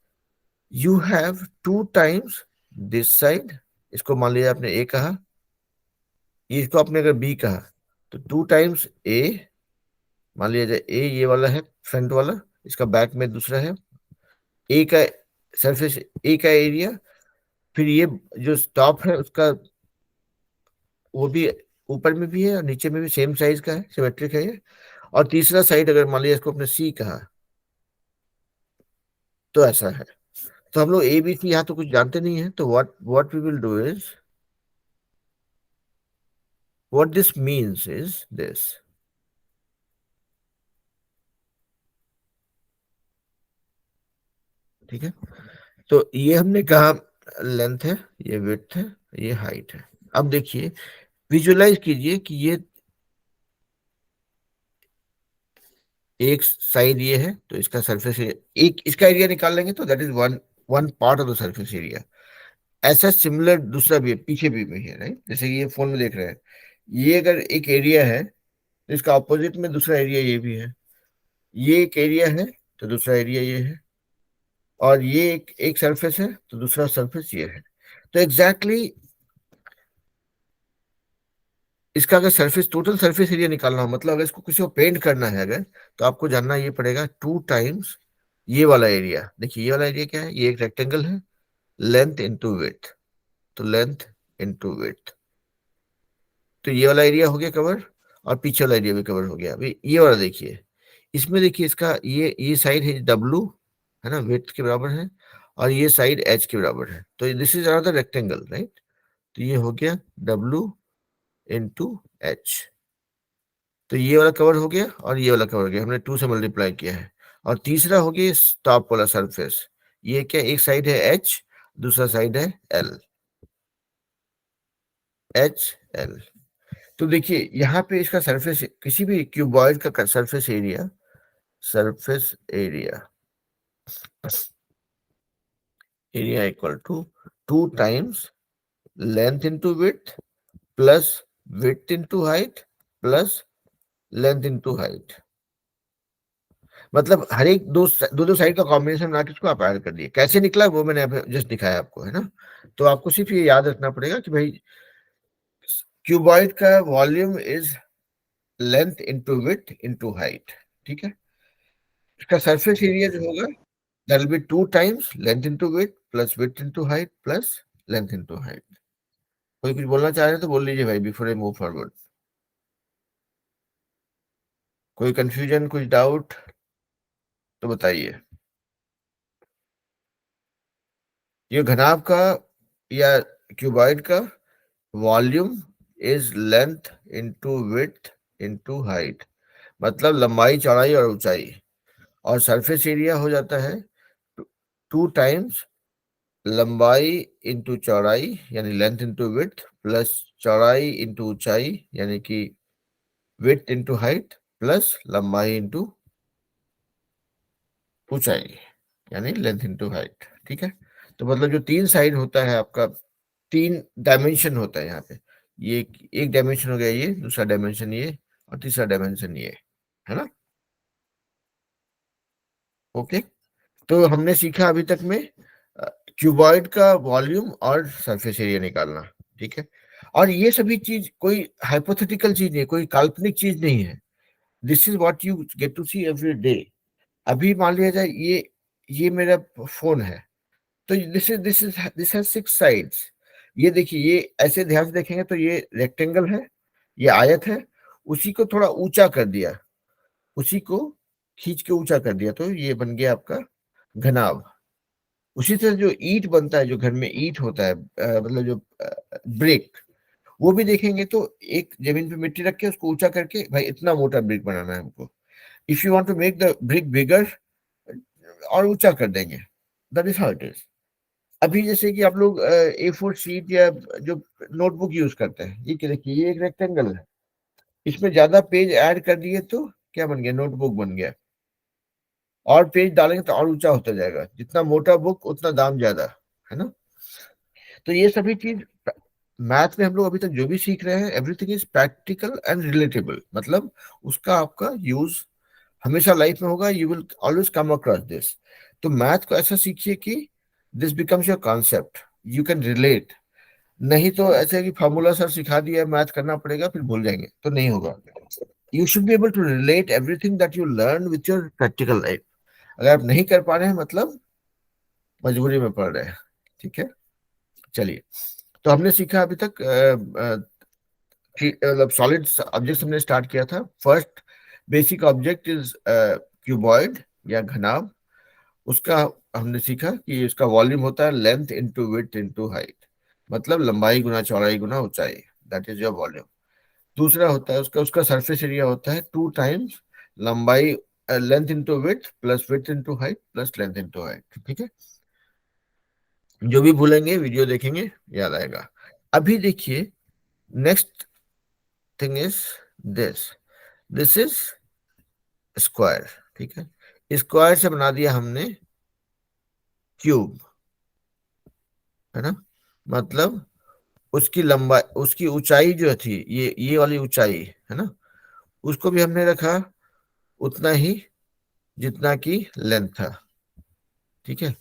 you have 2 times this side. इसको मान लीजिए आपने ए कहा, ये इसको आपने अगर बी कहा, तो 2 टाइम्स ए, मान लीजिए ए ये वाला है फ्रंट वाला, इसका बैक में दूसरा है। ए का सरफेस, ए का एरिया, फिर ये जो टॉप है उसका वो भी ऊपर में भी है और नीचे में भी सेम साइज का है, सिमेट्रिक है ये। और तीसरा साइड अगर मान लिया इसको अपने सी कहा, तो ऐसा है। तो हम लोग ए बी सी यहाँ तो कुछ जानते नहीं है, तो what we will do is, what this means is this, ठीक है। तो ये हमने कहा लेंथ है, ये विड्थ है, ये हाइट है। अब देखिए, विजुअलाइज कीजिए कि ये एक साइड ये है, तो इसका सरफेस एक इसका एरिया निकाल लेंगे तो that is one one part of the surface area. ऐसा सिमिलर दूसरा भी है, पीछे भी है, राइट। जैसे ये फोन में देख रहे हैं, ये अगर एक एरिया है तो इसका ऑपोजिट में दूसरा एरिया ये भी है। ये एक एरिया है तो दूसरा एरिया ये है, और ये एक सरफेस है तो दूसरा सरफेस ये है। तो एग्जैक्टली exactly इसका अगर सरफेस टोटल सरफेस एरिया निकालना हो, मतलब अगर इसको किसी को पेंट करना है अगर, तो आपको जानना ये पड़ेगा 2 टाइम्स ये वाला एरिया। देखिए ये वाला एरिया क्या है, ये एक रेक्टेंगल है, लेंथ इंटू विड्थ, तो लेंथ इंटू विड्थ, तो ये वाला एरिया हो गया कवर, और पीछे वाला एरिया भी कवर हो गया। अभी ये वाला देखिए, इसमें देखिए इसका ये साइड है W, है ना, विड्थ के बराबर है, और ये साइड H के बराबर है। तो this is another rectangle, right. तो ये हो गया W इंटू H। तो ये वाला कवर हो गया और ये वाला कवर हो गया, हमने 2 से मल्टीप्लाई किया है। और तीसरा हो गया टॉप वाला सरफेस, ये क्या, एक साइड है H, दूसरा साइड है L, HL। तो देखिए यहाँ पे इसका सरफेस, किसी भी क्यूबॉइड का surface area equal to 2 times length into width plus width into height plus length into height. मतलब हर एक दो साइड का कॉम्बिनेशन बना के उसको आप ऐड कर दिए। कैसे निकला वो मैंने जस्ट दिखाया आपको, है ना। तो आपको सिर्फ ये याद रखना पड़ेगा कि भाई क्यूबॉइड का volume is length into width into height, ठीक है। इसका सरफेस एरिया जो होगा that will B 2 times length into width plus width into height plus length into height. कोई कुछ बोलना चाह रहे हैं तो बोल लीजिए भाई बिफोर आई मूव फॉरवर्ड। कोई कंफ्यूजन, कुछ डाउट तो बताइए। ये घनाभ का या क्यूबॉइड का volume is length into width into height, मतलब लंबाई चौड़ाई और ऊंचाई, और सरफेस एरिया हो जाता है 2 टाइम्स लंबाई इंटू चौड़ाई यानी लेंथ इंटू विड्थ प्लस चौड़ाई इंटू ऊंचाई यानी कि विड्थ इंटू हाइट प्लस लंबाई इंटू ऊंचाई यानी लेंथ इंटू हाइट। ठीक है, तो मतलब जो तीन साइड होता है आपका, तीन डायमेंशन होता है यहाँ पे, ये एक डायमेंशन हो गया, ये दूसरा डायमेंशन ये, और तीसरा डायमेंशन ये, है ना। ओके, तो हमने सीखा अभी तक में क्यूबॉइड का वॉल्यूम और सरफेस एरिया निकालना। ठीक है, और ये सभी चीज कोई हाइपोथेटिकल चीज नहीं है, कोई काल्पनिक चीज नहीं है। This is what you get to see every day. अभी मान लिया जाए ये मेरा फोन है, तो दिस हैज 6 साइड्स। ये देखिए, ये ऐसे ध्यान से देखेंगे तो ये रेक्टेंगल है, ये आयत है, उसी को थोड़ा ऊंचा कर दिया, उसी को खींच के ऊंचा कर दिया, तो ये बन गया आपका घनाभ। उसी तरह जो ईंट बनता है, जो घर में ईंट होता है, मतलब जो ब्रिक, वो भी देखेंगे तो एक जमीन पे मिट्टी रख के उसको ऊंचा करके, भाई इतना मोटा ब्रिक बनाना है हमको, if you want to make the brick bigger, और ऊंचा कर देंगे। That is how it is. अभी जैसे कि आप लोग A4 शीट या जो नोटबुक यूज करते हैं, ये क्या देखिए, ये एक रेक्टेंगल है, इसमें ज्यादा पेज ऐड कर दिए तो क्या बन गया, नोटबुक बन गया। और पेज डालेंगे तो और ऊंचा होता जाएगा, जितना मोटा बुक उतना दाम ज्यादा, है ना। तो ये सभी चीज मैथ में हम लोग अभी तक जो भी सीख रहे हैं, everything is practical and relatable, मतलब उसका आपका यूज हमेशा लाइफ में होगा, you will always come across this. तो मैथ को ऐसा सीखिए कि this becomes your concept, you can relate. नहीं तो ऐसे है कि फार्मूला सर सिखा दिया, मैथ करना पड़ेगा, फिर भूल जाएंगे, तो नहीं होगा। You should be able to relate everything that you learn with your practical life. अगर आप नहीं कर पा रहे हैं, मतलब मजबूरी में पड़ रहे हैं। ठीक है, चलिए। तो हमने सीखा अभी तक, मतलब सॉलिड ऑब्जेक्ट हमने स्टार्ट किया था। First basic object is cuboid या घनाभ। उसका हमने सीखा कि उसका वॉल्यूम होता है length into width into height, मतलब लंबाई गुना चौड़ाई गुना ऊंचाई, दैट इज योर वॉल्यूम। दूसरा होता है उसका उसका सरफेस एरिया होता है 2 टाइम्स लंबाई, length into width plus width into height plus length into height. ठीक है, जो भी भूलेंगे वीडियो देखेंगे, याद आएगा। अभी देखिए, next thing is this, this is square. ठीक है, स्क्वायर से बना दिया हमने क्यूब, है ना। मतलब उसकी लंबाई, उसकी ऊंचाई जो थी, ये वाली ऊंचाई, है ना, उसको भी हमने रखा उतना ही जितना की लेंथ था। ठीक है,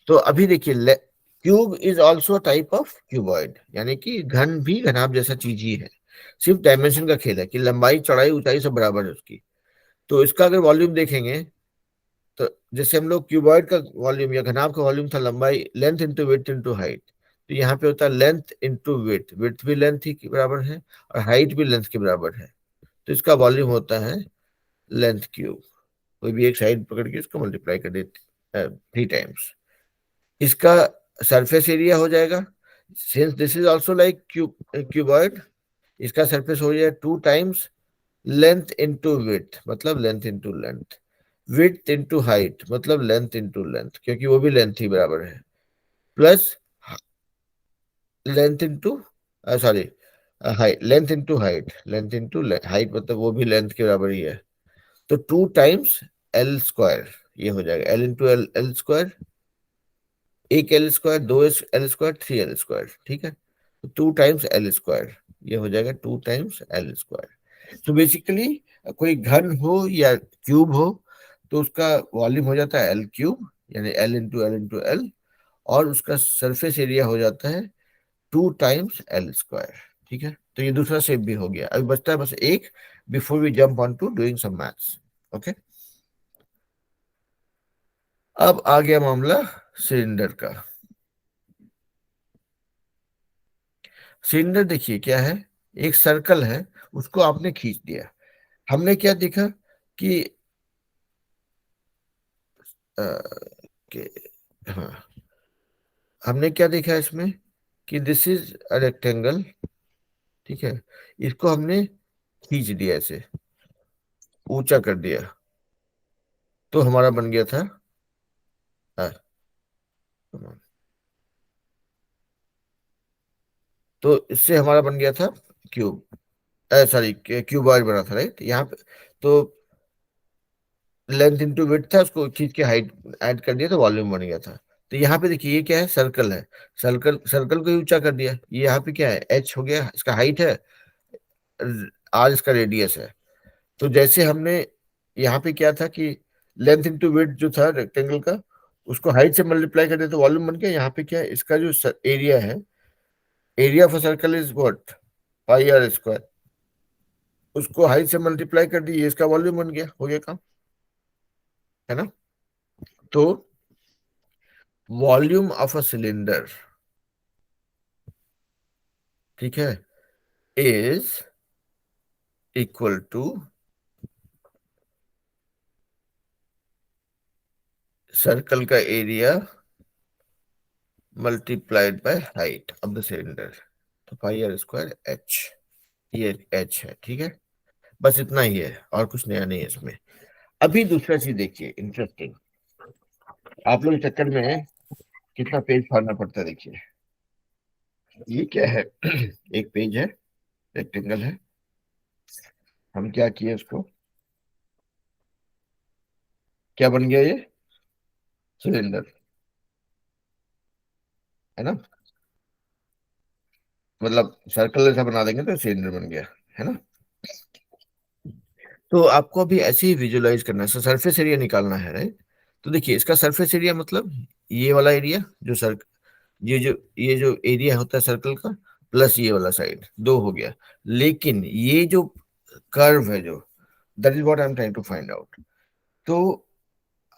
तो अभी देखिए, cube is also type of cuboid, यानी कि घन भी घनाभ जैसा चीज ही है, सिर्फ डायमेंशन का खेल है कि लंबाई चौड़ाई ऊंचाई सब बराबर है उसकी। तो इसका अगर वॉल्यूम देखेंगे, तो जैसे हम लोग क्यूबॉइड का वॉल्यूम या घनाभ का वॉल्यूम था लंबाई, length into width into height, तो यहाँ पे होता है लेंथ इंटू विड्थ, विड्थ भी लेंथ ही के बराबर है और हाइट भी लेंथ के बराबर है, तो इसका वॉल्यूम होता है लेंथ क्यूब। कोई भी एक साइड पकड़ के इसको मल्टीप्लाई कर देते 3 टाइम्स, इसका सरफेस एरिया हो जाएगा, since this is also like cuboid, इसका सरफेस हो जाएगा 2 टाइम्स लेंथ इंटू विड्थ, मतलब length into length, width into height, मतलब लेंथ इंटू लेंथ, क्योंकि वो भी लेंथ ही बराबर है, प्लस length into, sorry, height, length into height, length into height, मतलब वो भी लेंथ के बराबर ही है। तो 2 टाइम्स एल स्क्वायर, ये हो जाएगा L into L, L square, एक एल स्क्वायर, दो एल स्क्वायर, 3 एल स्क्वायर। ठीक है, तो 2 टाइम्स एल स्क्वायर, ये हो जाएगा 2 टाइम्स एल स्क्वायर। तो बेसिकली कोई घन हो या क्यूब हो, तो उसका वॉल्यूम हो जाता है एल क्यूब, यानी एल इंटू एल, और उसका सरफेस एरिया हो जाता है 2 टाइम्स एल स्क्वायर। ठीक है, तो ये दूसरा शेप भी हो गया। अभी बचता है बस एक, before we jump on to doing some maths. Okay, अब आ गया मामला सिलेंडर का। सिलेंडर देखिए क्या है, एक सर्कल है, उसको आपने खींच दिया। हमने क्या देखा, कि अ, कि हाँ, हमने क्या देखा इसमें कि दिस इज अ रेक्टेंगल, ठीक है, इसको हमने खींच दिया, ऐसे ऊंचा कर दिया, तो हमारा बन गया था हाँ, तो इससे हमारा बन गया था क्यूब, सॉरी क्यूबॉइड बना था, राइट, यहाँ पे। तो लेंथ इंटू विड्थ था, उसको खींच के हाइट ऐड कर दिया तो वॉल्यूम बन गया था। तो यहाँ पे देखिए ये क्या है, सर्कल है, सर्कल सर्कल को ही ऊंचा कर दिया, ये यहाँ पे क्या है, एच हो गया, इसका हाइट है, आर इसका रेडियस है। तो जैसे हमने यहाँ पे क्या था कि लेंथ इंटू विड्थ जो था रेक्टेंगल का, उसको हाइट से मल्टीप्लाई कर दिया तो वॉल्यूम बन गया। यहाँ पे क्या है, इसका जो एरिया है, area of a circle is what, pi r square, उसको हाइट से मल्टीप्लाई कर दी, ये इसका वॉल्यूम बन गया, हो गया काम, है ना। तो वॉल्यूम ऑफ अ सिलेंडर, ठीक है, इज इक्वल टू सर्कल का area multiplied by height of the cylinder, तो पाई आर स्क्वायर एच, ये एच है, ठीक है। बस इतना ही है, और कुछ नया नहीं है इसमें। अभी दूसरा चीज देखिए, इंटरेस्टिंग, आप लोग इस चक्कर में कितना पेज फाड़ना पड़ता है, देखिए ये क्या है एक पेज है, रेक्टेंगल है, हम क्या किए उसको, क्या बन गया ये, सिलेंडर, है ना, मतलब सर्कल ऐसा बना देंगे तो सिलेंडर बन गया, है ना। तो आपको अभी ऐसे ही विजुलाइज करना है, सरफेस एरिया निकालना है, राइट। तो देखिए इसका सरफेस एरिया मतलब ये वाला एरिया, जो सर ये जो एरिया होता है सर्कल का, प्लस ये वाला साइड, दो हो गया। लेकिन ये जो कर्व है, जो that is what I am trying to find out. तो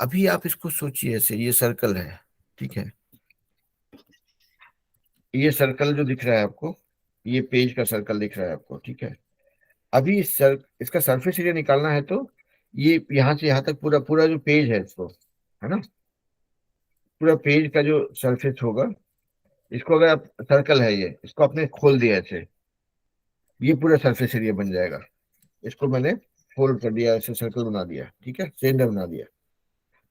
अभी आप इसको सोचिए, ऐसे ये सर्कल है, ठीक है, ये सर्कल जो दिख रहा है आपको, ये पेज का सर्कल दिख रहा है आपको, ठीक है। अभी इसका सरफेस एरिया निकालना है, तो ये यहाँ से यहाँ तक पूरा पूरा जो पेज है इसको, है ना, पूरा पेज का जो सरफेस होगा, इसको अगर आप, सर्कल है ये, इसको आपने खोल दिया ऐसे, ये पूरा सरफेस एरिया बन जाएगा। इसको मैंने फोल्ड कर दिया, ऐसे सर्कल बना दिया, ठीक है, सिलेंडर बना दिया।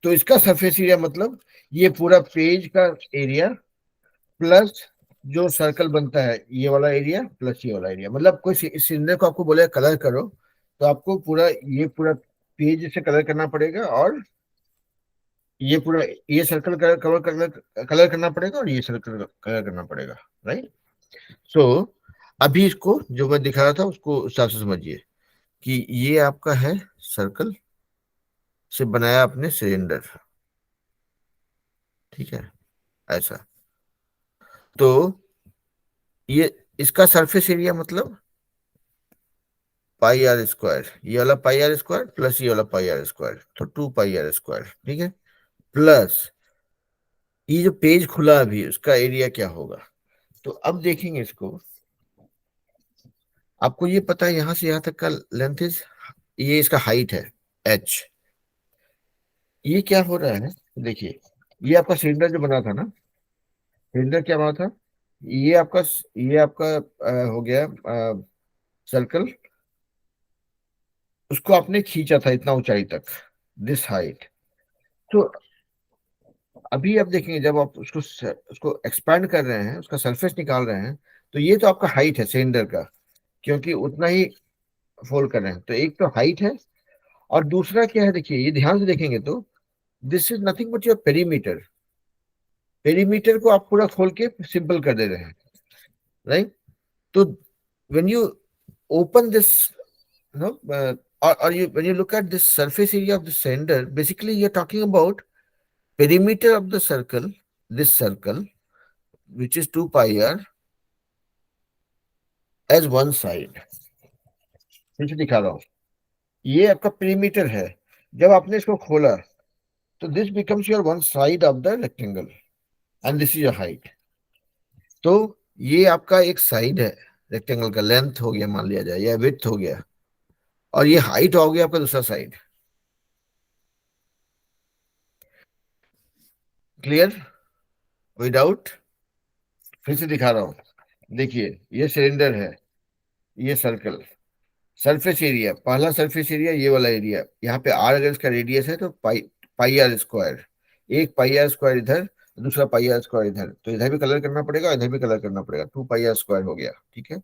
तो इसका सरफेस एरिया मतलब ये पूरा पेज का एरिया प्लस जो सर्कल बनता है, ये वाला एरिया प्लस ये वाला एरिया, मतलब कोई इस सिलेंडर को आपको बोले कलर करो, तो आपको पूरा ये पूरा पेज से कलर करना पड़ेगा, और ये पूरा, ये circle colour cover colour colour करना पड़ेगा, और ये सर्कल कलर करना पड़ेगा, राइट। सो अभी इसको जो मैं दिखा रहा था उसको उस हिसाब से समझिए कि ये आपका है सर्कल से बनाया आपने सिलेंडर, ठीक है, ऐसा। तो ये इसका सरफेस एरिया मतलब पाई आर स्क्वायर, ये वाला पाई आर स्क्वायर प्लस ये वाला पाई आर स्क्वायर, तो 2 पाई आर स्क्वायर, ठीक है, प्लस ये जो पेज खुला अभी उसका एरिया क्या होगा। तो अब देखेंगे इसको, आपको ये पता है यहाँ से यहाँ तक का लेंथ इज, ये इसका हाइट है एच। ये क्या हो रहा है, देखिए ये आपका सिलेंडर जो बना था ना, सिलेंडर क्या बना था, ये आपका ये आपका हो गया सर्कल, उसको आपने खींचा था इतना ऊंचाई तक, दिस हाइट। तो अभी आप देखेंगे जब आप उसको एक्सपैंड कर रहे हैं, उसका सरफेस निकाल रहे हैं, तो ये तो आपका हाइट है सिलेंडर का, क्योंकि उतना ही फोल्ड कर रहे हैं, तो एक तो हाइट है, और दूसरा क्या है, देखिए ये ध्यान से देखेंगे तो this is nothing but your perimeter, perimeter को आप पूरा खोल के सिंपल कर दे रहे हैं, राइट। तो when you open this, no, or you when you look at this surface area of the cylinder, basically you're talking about perimeter of the circle, this circle, which is 2 pi r as one side। फिर से दिखा रहा हूँ, ये आपका पेरीमीटर है, जब आपने इसको खोला तो this becomes your one side of the rectangle, and this is your height. तो ये आपका एक साइड है रेक्टेंगल का, लेंथ हो गया मान लिया जाए, या विड्थ हो गया, और ये हाइट हो गया आपका दूसरा साइड। क्लियर? कोई डाउट? फिर से दिखा रहा हूं, देखिए ये सिलेंडर है, ये सर्कल। सरफेस एरिया, पहला सरफेस एरिया ये वाला एरिया, यहाँ पे आर अगर इसका रेडियस है तो पाई, पाई आर स्क्वायर। एक पाई आर स्क्वायर इधर, दूसरा पाई आर स्क्वायर इधर, तो इधर भी कलर करना पड़ेगा, इधर भी कलर करना पड़ेगा, 2 पाई आर स्क्वायर हो गया, ठीक है।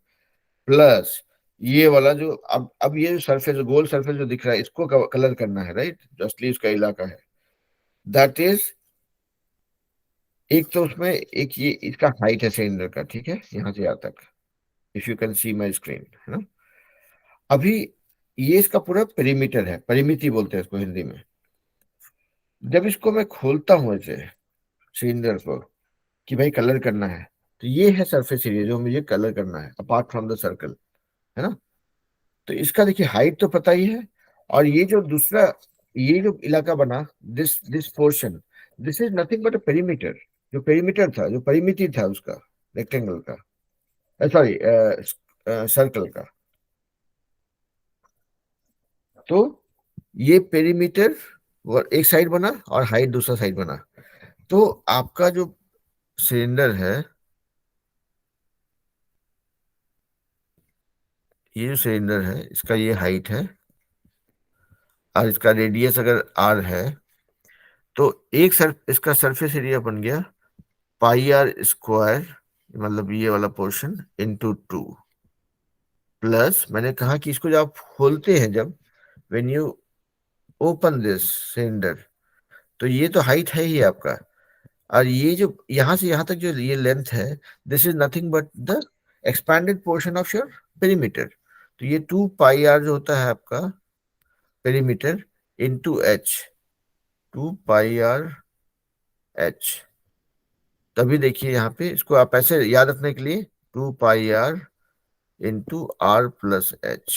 प्लस ये वाला जो अब ये सरफेस, गोल सरफेस जो दिख रहा है, इसको कलर करना है, राइट, जो असली उसका इलाका है, दैट इज, एक तो उसमें एक ये इसका हाइट है सिलेंडर का, ठीक है, यहाँ से यहाँ तक, if you can see my screen, है ना। अभी ये इसका पूरा पेरीमीटर है, परिमिति बोलते हैं इसको हिंदी में। जब इसको मैं खोलता हूं ऐसे सिलेंडर को, कि भाई कलर करना है, तो ये है सरफेस एरिया जो मुझे कलर करना है अपार्ट फ्रॉम द सर्कल, है ना। तो इसका देखिए हाइट तो पता ही है, और ये जो दूसरा, ये जो इलाका बना, this portion, this is nothing but a perimeter. जो पेरीमीटर था, जो परिमिति था उसका, रेक्टेंगल का, सॉरी सर्कल का। तो ये पेरीमीटर एक साइड बना और हाइट दूसरा साइड बना। तो आपका जो सिलेंडर है, ये जो सिलेंडर है इसका ये हाइट है, और इसका रेडियस अगर आर है, तो इसका सरफेस एरिया बन गया पाई आर स्क्वायर, मतलब ये वाला पोर्शन, इंटू 2। प्लस मैंने कहा कि इसको जब आप खोलते हैं, जब when you open this cylinder, तो ये तो हाइट है ही आपका, और ये जो यहां से यहां तक जो ये लेंथ है, this is nothing but the expanded portion of your perimeter. तो ये 2 पाई आर जो होता है आपका perimeter, into H, 2 pi r H. तभी देखिए यहाँ पे, इसको आप ऐसे याद रखने के लिए, 2 pi r into r plus h,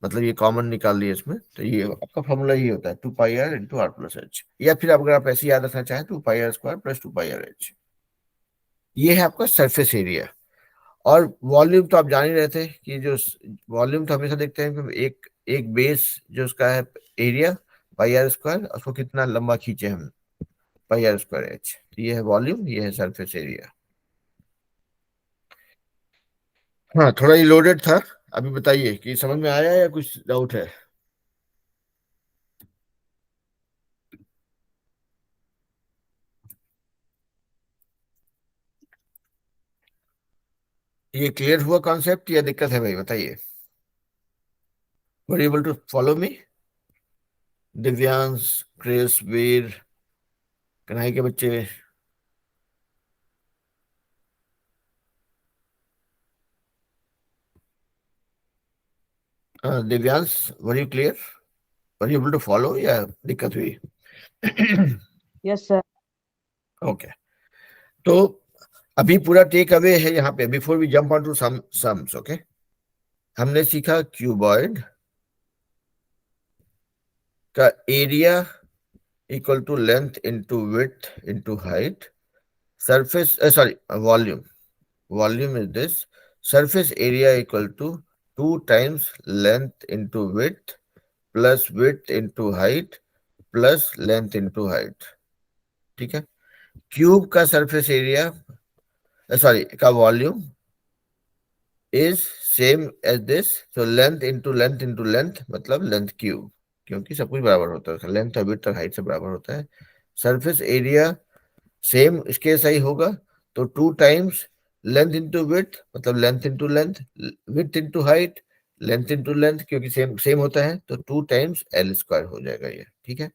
मतलब ये कॉमन निकाल लिए इसमें, तो ये आपका फॉर्मूला ही होता है, 2 pi r into r plus h. या फिर अगर आप ऐसे याद रखना चाहें, 2 pi r square plus 2 pi r h. ये है आपका सरफेस एरिया। और वॉल्यूम तो आप जान ही रहे थे कि जो वॉल्यूम तो हमेशा देखते हैं कि एक एक बेस जो उसका है एरिया, पाई आर स्क्वायर, उसको कितना लंबा खींचे हम, पाई आर स्क्वायर एच। ये है वॉल्यूम, ये है सरफेस एरिया। हाँ, थोड़ा ही लोडेड था। अभी बताइए कि समझ में आया या कुछ डाउट है? ये क्लियर हुआ कॉन्सेप्ट या दिक्कत है भाई, बताइए। Were able to follow me? Divyansh, Chris, Veer, Kanhai के बच्चे। Divyansh, were you clear? Were you able to follow या दिक्कत हुई? Yes sir. ओके। तो अभी पूरा टेक अवे है यहाँ पे, before we jump on to sums, okay. हमने सीखा क्यूबॉइड का area equal to length into width into height, surface, sorry, volume, volume is this, surface area equal to 2 times length into width plus width into height plus length into height, ठीक है। क्यूब का सरफेस एरिया, सॉरी, का volume is same as this, so length into length, मतलब लेंथ क्यूब, क्योंकि सब कुछ बराबर होता है, लेंथ और विड्थ और हाइट से बराबर होता है। सरफेस एरिया सेम इसके सही होगा, तो 2 टाइम्स लेंथ इंटू विड्थ, मतलब length into length, width into height, length into length, क्योंकि सेम सेम होता है, तो 2 टाइम्स L² हो जाएगा ये, ठीक है।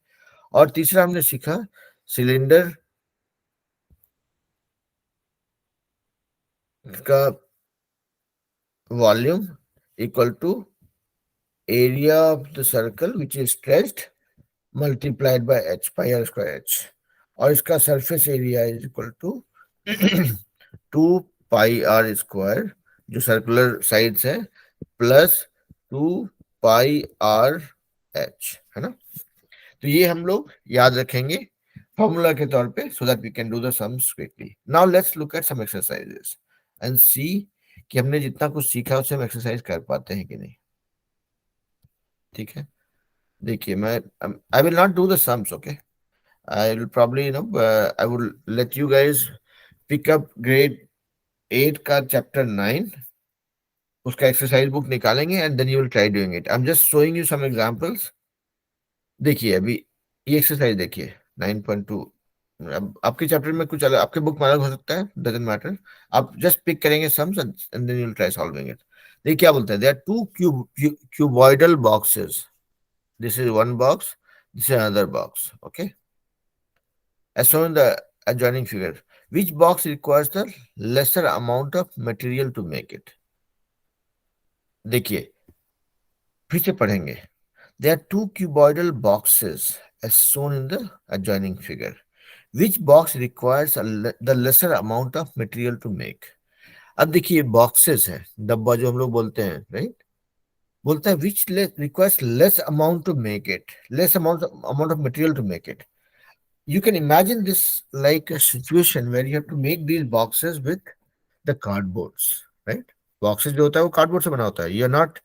और तीसरा हमने सीखा सिलेंडर का volume equal to area of the circle which is stretched multiplied by H, pi r square H. और इसका surface area is equal to 2 pi r square, जो सर्कुलर साइड्स है, प्लस 2 पाई आर एच, है ना। तो ये हम लोग याद रखेंगे फॉर्मूला के तौर पे, so that we can do the sums quickly. Now let's look at some exercises and see कि हमने जितना कुछ सीखा उसे हम एक्सरसाइज कर पाते हैं कि नहीं, ठीक है। देखिए, मैं I will not do the sums, okay. I will probably, I will let you guys pick up grade 8 का chapter 9, उसका एक्सरसाइज बुक निकालेंगे and then you will try doing it. I am just showing you some examples. देखिए अभी ये एक्सरसाइज देखिए 9.2. अब आपके चैप्टर में कुछ अलग, आपके बुक में अलग हो सकता है, डजंट मैटर. आप जस्ट पिक करेंगे sums and then you will try solving it. देखिए क्या बोलते हैं, there are two cuboidal boxes. This is one box, this is another box. Okay, as shown in the adjoining figure, which box requires the lesser amount of material to make it? देखिए फिर से पढ़ेंगे. There are two cuboidal boxes as shown in the adjoining figure. Which box requires the lesser amount of material to make? अब देखिए बॉक्सेस है, डब्बा जो हम लोग बोलते हैं, राइट. बोलता है which requires less amount to make it, less amount of material to make it. You can imagine this like a situation where you have to make these boxes with the cardboards, right? Boxes जो होता है वो cardboard से बना होता है. You are not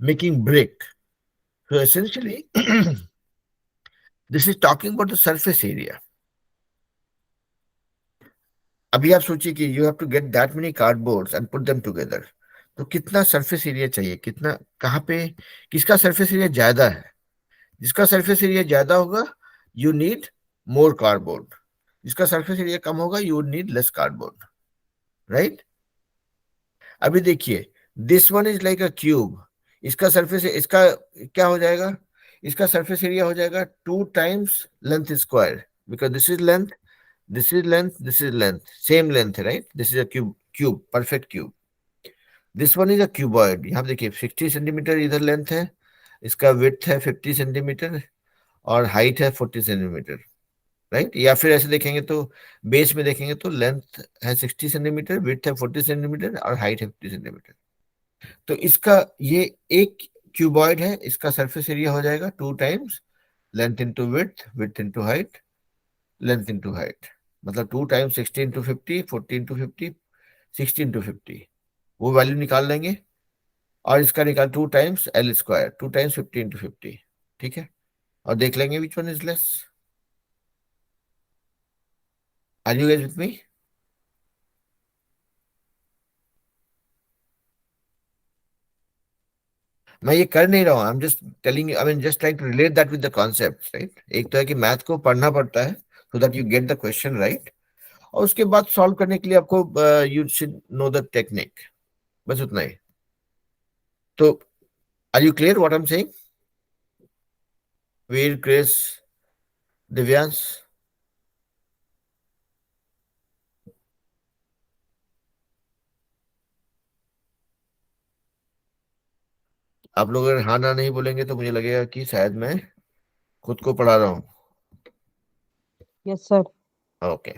making brick. So essentially this is talking about the surface area. अभी आप सोचिए कि you have to get that many cardboards and put them together. तो कितना सरफेस एरिया चाहिए, कितना, कहाँ पे, किसका सरफेस एरिया ज्यादा है? जिसका सरफेस एरिया ज्यादा होगा यू नीड मोर कार्डबोर्ड. जिसका सरफेस एरिया कम होगा you would need less cardboard, right. अभी देखिए this one is like a cube. इसका सरफेस, इसका क्या हो जाएगा, इसका सरफेस एरिया हो जाएगा 2 times length square. Because this is length, this is length, this is length, same length है, right? This is a cube, perfect cube. This one is a cuboid. यहाँ देखिए 60 सेंटीमीटर इधर लेंथ है, इसका विड्थ है 50 सेंटीमीटर और हाइट है 40 सेंटीमीटर, राइट. या फिर ऐसे देखेंगे तो बेस में देखेंगे तो लेंथ है 60 सेंटीमीटर, विड्थ है 40 सेंटीमीटर और हाइट है 50 सेंटीमीटर. तो इसका ये एक क्यूबॉइड है, इसका सरफेस एरिया हो जाएगा 2 times length into width, width into height, length into height. मतलब 2 times 60 into 50, 40 into 50, 60 into 50. वो वैल्यू निकाल लेंगे और इसका निकाल 2 times L square, 2 times 50 into 50. ठीक है, और देख लेंगे which one is less. Are you guys with me? मैं ये कर नहीं रहा हूँ, I am just telling, I mean just trying to relate that with the concept, right. एक तो है कि मैथ को पढ़ना पड़ता है so that you get the question right, और उसके बाद सॉल्व करने के लिए आपको you should know the technique. बस उतना ही. तो are you clear what I am saying? Veer, Chris, Divyansh, आप लोग अगर हाँ ना नहीं बोलेंगे तो मुझे लगेगा कि शायद मैं खुद को पढ़ा रहा हूँ. Yes, sir. ओके,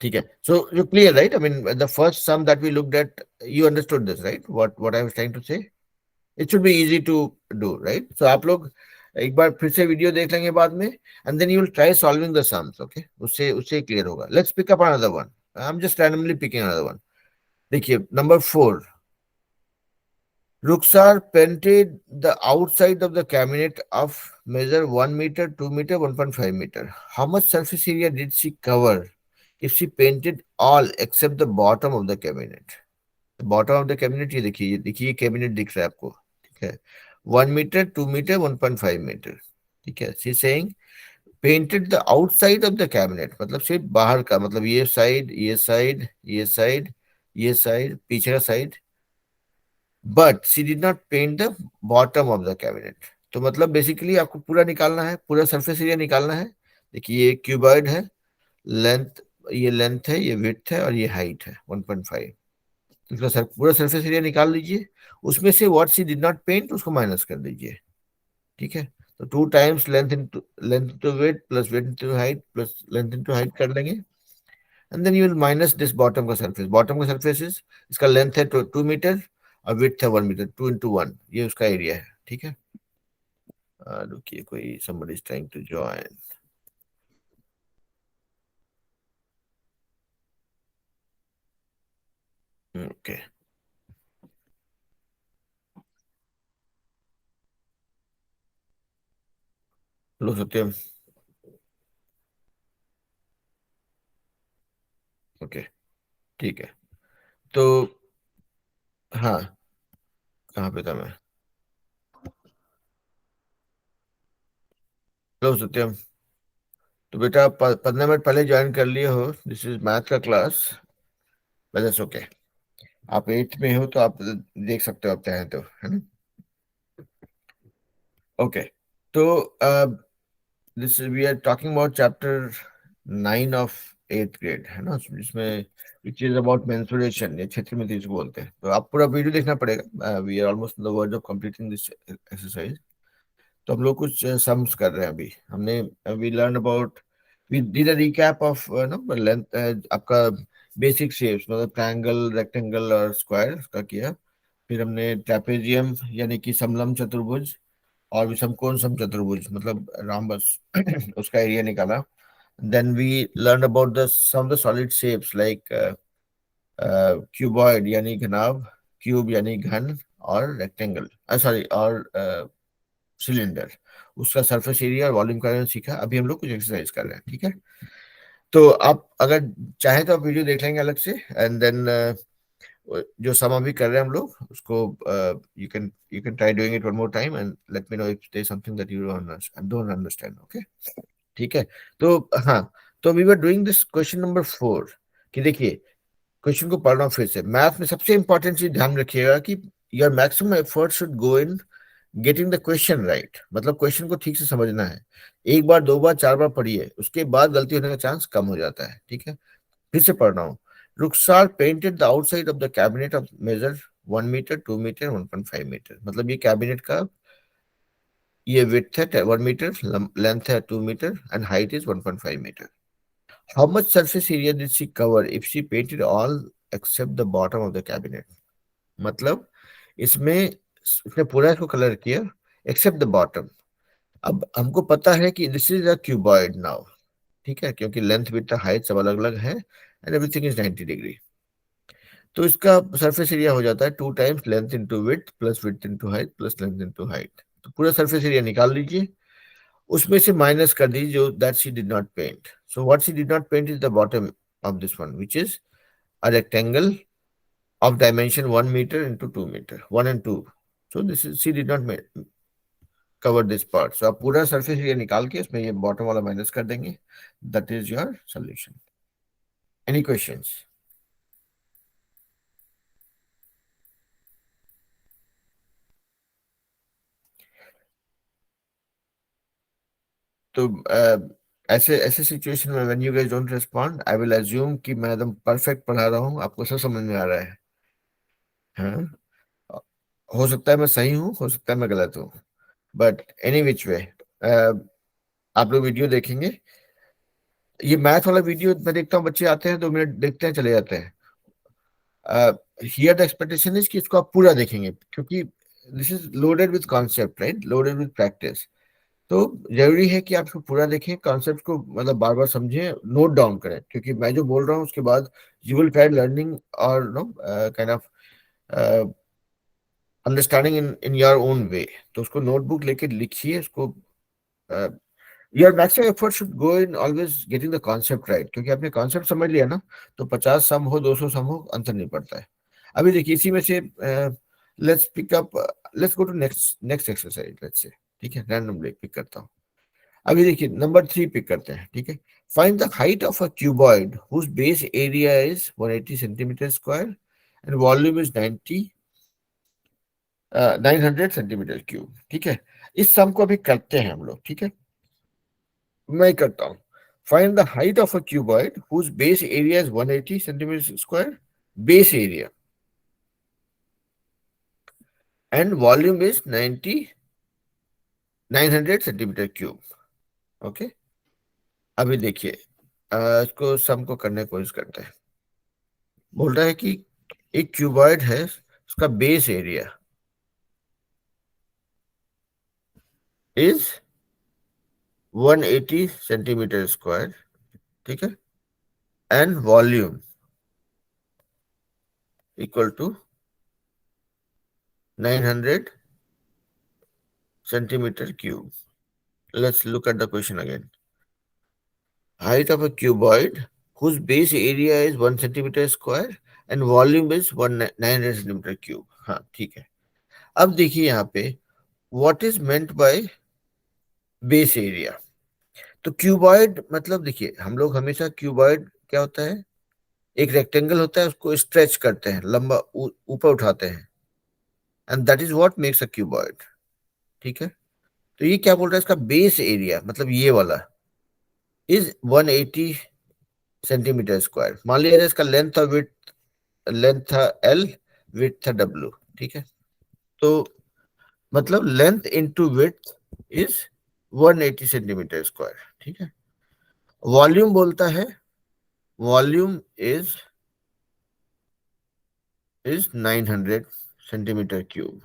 ठीक है. So you clear, right? I mean the first sum that we looked at, you understood this, right? What I was trying to say. It should be easy to do, right? So आप लोग एक बार फिर से वीडियो देख लेंगे बाद में and then you will try solving the sums. Okay, उससे उससे क्लियर होगा. Let's pick up another one. I am just randomly picking another one. देखिए number 4. Ruxar painted the outside of the cabinet of measure 1 meter, 2 meter, 1.5 meter. How much surface area did she cover if she painted all except the bottom of the cabinet? The bottom of the cabinet, ये देखिए कैबिनेट दिख रहा है आपको, ठीक है. 1 meter, 2 meter, 1.5 meter. ठीक है. See saying painted the outside of the cabinet, मतलब सिर्फ बाहर का, मतलब ये साइड, ये साइड, ये साइड, ये साइड, पीछे का side. But she did not paint the bottom of the cabinet. तो मतलब बेसिकली आपको पूरा निकालना है, पूरा सरफेस एरिया निकालना है. देखिए ये क्यूबॉइड है, लेंथ, ये लेंथ है, ये विड्थ है और ये हाइट है 1.5. इसका पूरा सरफेस एरिया निकाल लीजिए. उसमें से what she did not paint उसको माइनस कर दीजिए. ठीक है. तो 2 times length into width plus width into height plus length into height कर लेंगे and then you will minus this bottom का सरफेस. बॉटम का सरफेस इज, इसका लेंथ है 2 मीटर और विड्थ है 1 मीटर, 2 into 1, ये उसका एरिया है. ठीक है. रुकिए, कोई somebody is trying to join. Okay, low Satyam. Okay, ठीक है। तो हाँ, कहाँ पे था मैं? हेलो सत्यम। तो बेटा आप 15 मिनट पहले ज्वाइन कर लिए हो, दिस इज मैथ का क्लास, बस ओके। आप 8th में हो तो आप देख सकते हो, आप चाहें तो, है ना? ओके। तो this we are talking about chapter 9 of 8th grade, है ना, जिसमें विच इज अबाउट मेंसुरेशन, ये क्षेत्र में इसको बोलते हैं। तो आप पूरा वीडियो देखना पड़ेगा, we are almost in the verge of completing this exercise. तो हम लोग कुछ सम्स कर रहे हैं अभी। हमने we learn about, we did a recap of no length, आपका बेसिक शेप्स, मतलब ट्रायंगल, रेक्टेंगल और स्क्वायर का किया। फिर हमने ट्रेपेजियम यानी कि समलंब चतुर्भुज और विषमकोण समचतुर्भुज मतलब राम्बस उसका एरिया निकाला। Then we learn about the sum the solid shapes like cuboid यानी घनाभ, क्यूब यानी घन, और रेक्टेंगल सॉरी और सिलेंडर, उसका सरफेस एरिया और वॉल्यूम का बारे में सीखा। अभी हम लोग कुछ एक्सरसाइज कर रहे हैं, ठीक है? तो आप अगर चाहें तो आप वीडियो देख लेंगे अलग से, एंड देन जो सम अभी कर रहे हैं हम लोग उसको you can try doing it one more time and let me know if there is something that you don't understand, okay? ठीक है। तो हाँ, तो we were doing this question number 4, कि देखिए क्वेश्चन को पढ़ रहा हूँ फिर से। मैथ में सबसे इंपॉर्टेंट चीज ध्यान रखिएगा कि your maximum effort should go in getting the question right, मतलब क्वेश्चन को ठीक से समझना है। एक बार, दो बार, चार बार पढ़िए, उसके बाद गलती होने का चांस कम हो जाता है, ठीक है? फिर से पढ़ रहा हूँ। Rukhsar painted the outside of the cabinet of measure 1 metre, 2 metre, 1.5 metre, मतलब ये कैबिनेट का ये विड्थ है 1 मीटर, लेंथ है 2 metre and height is 1.5 metre. How much surface area did she cover if she painted all except the bottom of the cabinet, मतलब इसमें उसने पूरा इसको कलर किया एक्सेप्ट द बॉटम। अब हमको पता है कि this is a cuboid now, ठीक है, क्योंकि लेंथ विड्थ हाइट सब अलग अलग है एंड एवरीथिंग इज 90 डिग्री। तो इसका सरफेस एरिया हो जाता है 2 times length into width plus width into height plus length into height. तो पूरा सरफेस एरिया निकाल लीजिए, उसमें से माइनस कर दीजिए जो that she did not paint. So what she did not paint is the bottom of this one which is a rectangle of dimension 1 meter into 2 meter, 1 and 2. So this is, she did not cover this part. So आप पूरा surface area निकाल के इसमें ये bottom वाला minus कर देंगे. That is your solution. Any questions? तो ऐसे ऐसे सिचुएशन में when you guys don't respond, I will assume कि मैं एकदम परफेक्ट पढ़ा रहा हूँ, आपको सब समझ में आ रहा है। हाँ, हो सकता है मैं सही हूँ, हो सकता है मैं गलत हूँ, बट एनी विच वे आप लोग वीडियो देखेंगे। ये मैथ वाला वीडियो मैं देखता हूँ, बच्चे आते हैं 2 मिनट देखते हैं चले जाते हैं। हियर द एक्सपेक्टेशन इज कि इसको आप पूरा देखेंगे, क्योंकि this is loaded with concept, right, loaded with practice. तो जरूरी है कि आप इसको पूरा देखें, कॉन्सेप्ट को मतलब बार बार समझें, नोट डाउन करें, क्योंकि मैं जो बोल रहा हूँ उसके बाद यू विल ट्राई लर्निंग और no kind of understanding in your own way. तो उसको नोटबुक लेके लिखिए उसको। Your maximum effort should go in always getting the concept right, क्योंकि आपने कॉन्सेप्ट समझ लिया ना, तो 50 सम हो 200 सम हो अंतर नहीं पड़ता है। अभी देखिए इसी में से let's pick up, let's go to next next exercise, let's say, ठीक है, रैंडमली पिक करता हूँ। अभी देखिए नंबर 3 पिक करते हैं, ठीक है। Find the height of a cuboid whose base area is 180 centimetre square and volume is 900 centimetre cube, ठीक है। इस सम को अभी करते हैं हम लोग, ठीक है। मैं करता हूँ। Find the height of a cuboid whose base area is 180 centimetre square, base area, and volume is 900 centimetre cube, okay. अभी देखिए इसको सम को करने की कोशिश करते हैं। बोल रहा है कि एक क्यूबॉइड है, उसका base area is 180 centimetre square, ठीक है, and volume equal to 900 centimetre cube. Let's look at the question again. Height of a cuboid whose base area is 1 centimeter square and volume is 900 centimeter cube. हाँ ठीक है. अब देखिए यहाँ पे what is meant by base area. तो क्यूबॉइड मतलब देखिए हम लोग हमेशा क्यूबॉइड क्या होता है, एक रेक्टेंगल होता है उसको स्ट्रेच करते हैं, लंबा ऊपर उठाते हैं, and that is what makes a cuboid. ठीक है. तो ये क्या बोल रहा है, इसका बेस एरिया मतलब ये वाला इज 180 सेंटीमीटर स्क्वायर. मान लिया जाए इसका लेंथ और विड्थ, लेंथ था L, विड्थ था W. ठीक है. तो मतलब length into width is 180 centimetre square. ठीक है. वॉल्यूम बोलता है, वॉल्यूम इज 900 सेंटीमीटर क्यूब.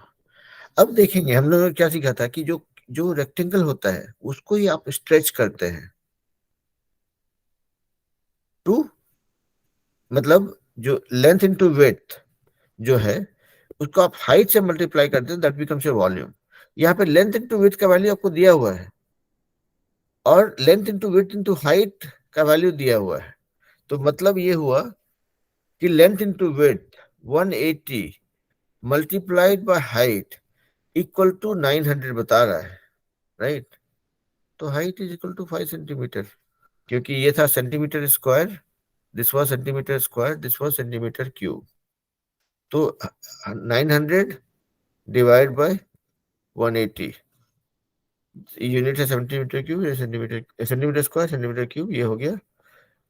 अब देखेंगे हम लोगों ने क्या सीखा था कि जो जो रेक्टेंगल होता है उसको ही आप स्ट्रेच करते हैं टू, मतलब जो लेंथ इनटू विड्थ जो है उसको आप हाइट से मल्टीप्लाई करते हैं, दैट बिकम्स योर वॉल्यूम. यहाँ पे लेंथ इनटू विड्थ का वैल्यू आपको दिया हुआ है और length into width into height का वैल्यू दिया हुआ है. तो मतलब ये हुआ कि length into width 180 multiplied by height equal to 900 बता रहा है, राइट. तो height is equal to 5 centimetre, क्योंकि ये था centimetre square, this was centimetre square, this was centimetre cube. तो 900 डिवाइड बाय 180, यूनिट है सेंटीमीटर क्यूब, ये centimetre, centimetre square centimetre cube, ये हो गया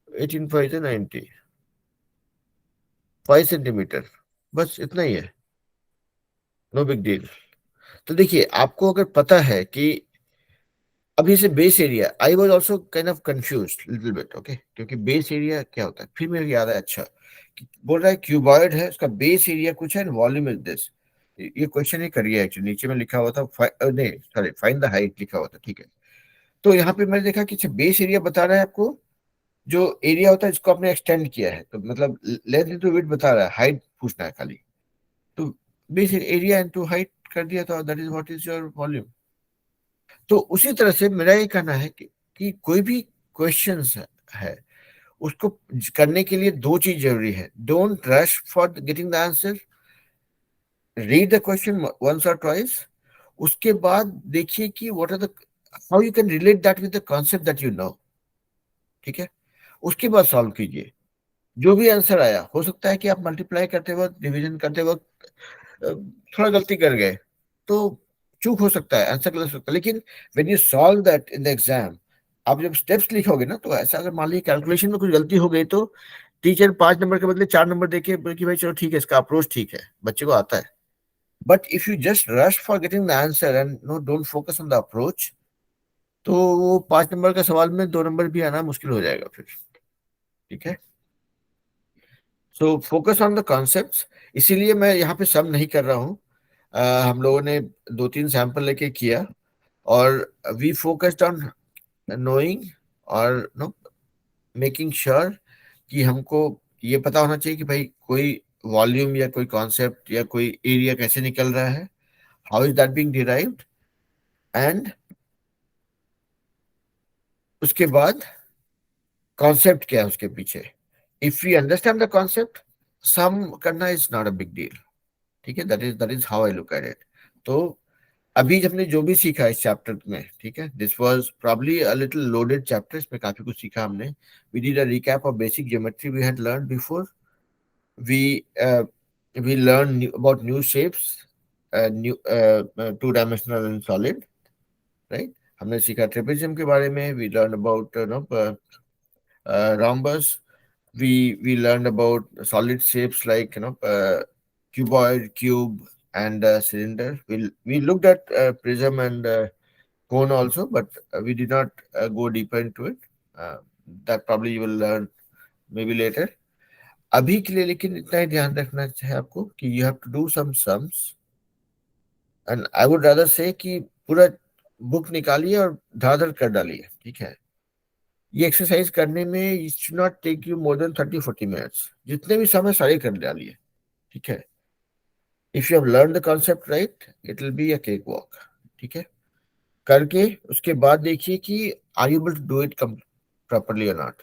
18 5 से 90, 5 सेंटीमीटर. बस इतना ही है, नो बिग डील. तो देखिए आपको अगर पता है कि अभी से base area, I was also kind of confuse little bit, okay, क्योंकि बेस एरिया क्या होता है, फिर मेरे को याद है. अच्छा बोल रहा है क्यूबॉइड है, उसका बेस एरिया कुछ है, वॉल्यूम इज दिस. ये क्वेश्चन ही करिए एक्चुअली, नीचे में लिखा हुआ था नहीं सॉरी, फाइंड द हाइट लिखा हुआ था. ठीक है. तो यहाँ पे मैंने देखा कि बेस एरिया बता रहा है आपको, जो एरिया होता है इसको आपने एक्सटेंड किया है, तो मतलब लेंथ इनटू विड्थ बता रहा है, हाइट पूछना है खाली. तो बेस एरिया इनटू हाइट कर दिया, तो that is what is your volume. तो उसी तरह से मेरा ये कहना है कि कोई भी क्वेश्चन है उसको करने के लिए दो चीज जरूरी है. Don't rush for getting the answer, read the question once और ट्वाइस. उसके बाद देखिए कि what are the, how you can relate that with the concept that you know. ठीक है. उसके बाद सॉल्व कीजिए. जो भी आंसर आया, हो सकता है कि आप मल्टीप्लाई करते वक्त, डिवीजन करते वक्त थोड़ा गलती कर गए, तो चूक हो सकता है, आंसर गलत हो सकता है, लेकिन when you solve that in the exam, आप जब स्टेप्स लिखोगे ना, तो ऐसा अगर मान लीजिए कैलकुलेशन में कुछ गलती हो गई, तो टीचर 5 नंबर के बदले 4 नंबर देके बोले कि भाई चलो ठीक है, इसका अप्रोच ठीक है, बच्चे को आता है. But if you just rush for getting the answer and no don't focus on the approach, तो वो 5 नंबर का सवाल में 2 नंबर भी आना मुश्किल हो जाएगा फिर. ठीक है. So focus on the concepts. इसीलिए मैं यहाँ पे सम नहीं कर रहा हूँ. हम लोगों ने 2-3 सैंपल लेके किया, और वी फोकस्ड ऑन नोइंग और नो मेकिंग श्योर कि हमको ये पता होना चाहिए कि भाई कोई वॉल्यूम या कोई कॉन्सेप्ट या कोई एरिया कैसे निकल रहा है, how is that being derived, and उसके बाद कॉन्सेप्ट क्या है उसके पीछे. If we understand the concept, sum करना is not a big deal. ठीक है. That is how I look at it. तो अभी हमने जो भी सीखा इस चैप्टर में, ठीक है, this was probably a little loaded chapter, इसमें काफी कुछ सीखा हमने. We did a recap of basic geometry we had learn before. We we learn about new shapes, new 2 dimensional and solid, right. हमने सीखा ट्रेपेजियम के बारे में. We learn about no rhombus. We learned about solid shapes like cuboid, cube, and cylinder. We looked at prism and cone also, but we did not go deeper into it. Uh, that probably you will learn maybe later. अभी के लिए लेकिन इतना ही ध्यान रखना है आपको कि you have to do some sums, and I would rather say कि पूरा बुक निकालिए और धाधर कर डालिए. ठीक है. ये एक्सरसाइज करने में it should not take you more than 30-40 minutes, जितने भी समय सारे कर डालिए. ठीक है. If you have learn the concept right, it will be a cake walk. ठीक है. करके उसके बाद देखिए कि are you able to do it properly और नॉट.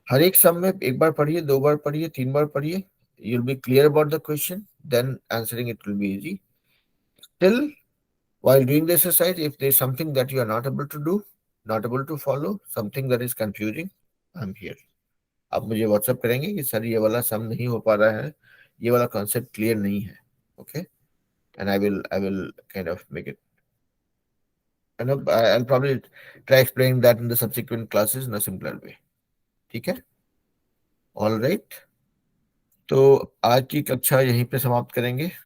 हर एक सम में एक बार पढ़िए, 2 बार पढ़िए, 3 बार पढ़िए, you'll be clear about the question, then answering it will be easy. Still, while doing the exercise, if there's something that you are not able to do, not able to follow, something that is confusing, I'm here. आप मुझे व्हाट्सएप करेंगे कि सर ये वाला सम नहीं हो पा रहा है, ये वाला कॉन्सेप्ट क्लियर नहीं है, okay, and I will kind of make it, and I'll probably try explaining that in the subsequent classes in a simpler way. ठीक है, ऑल राइट। तो आज की कक्षा यहीं पे समाप्त करेंगे।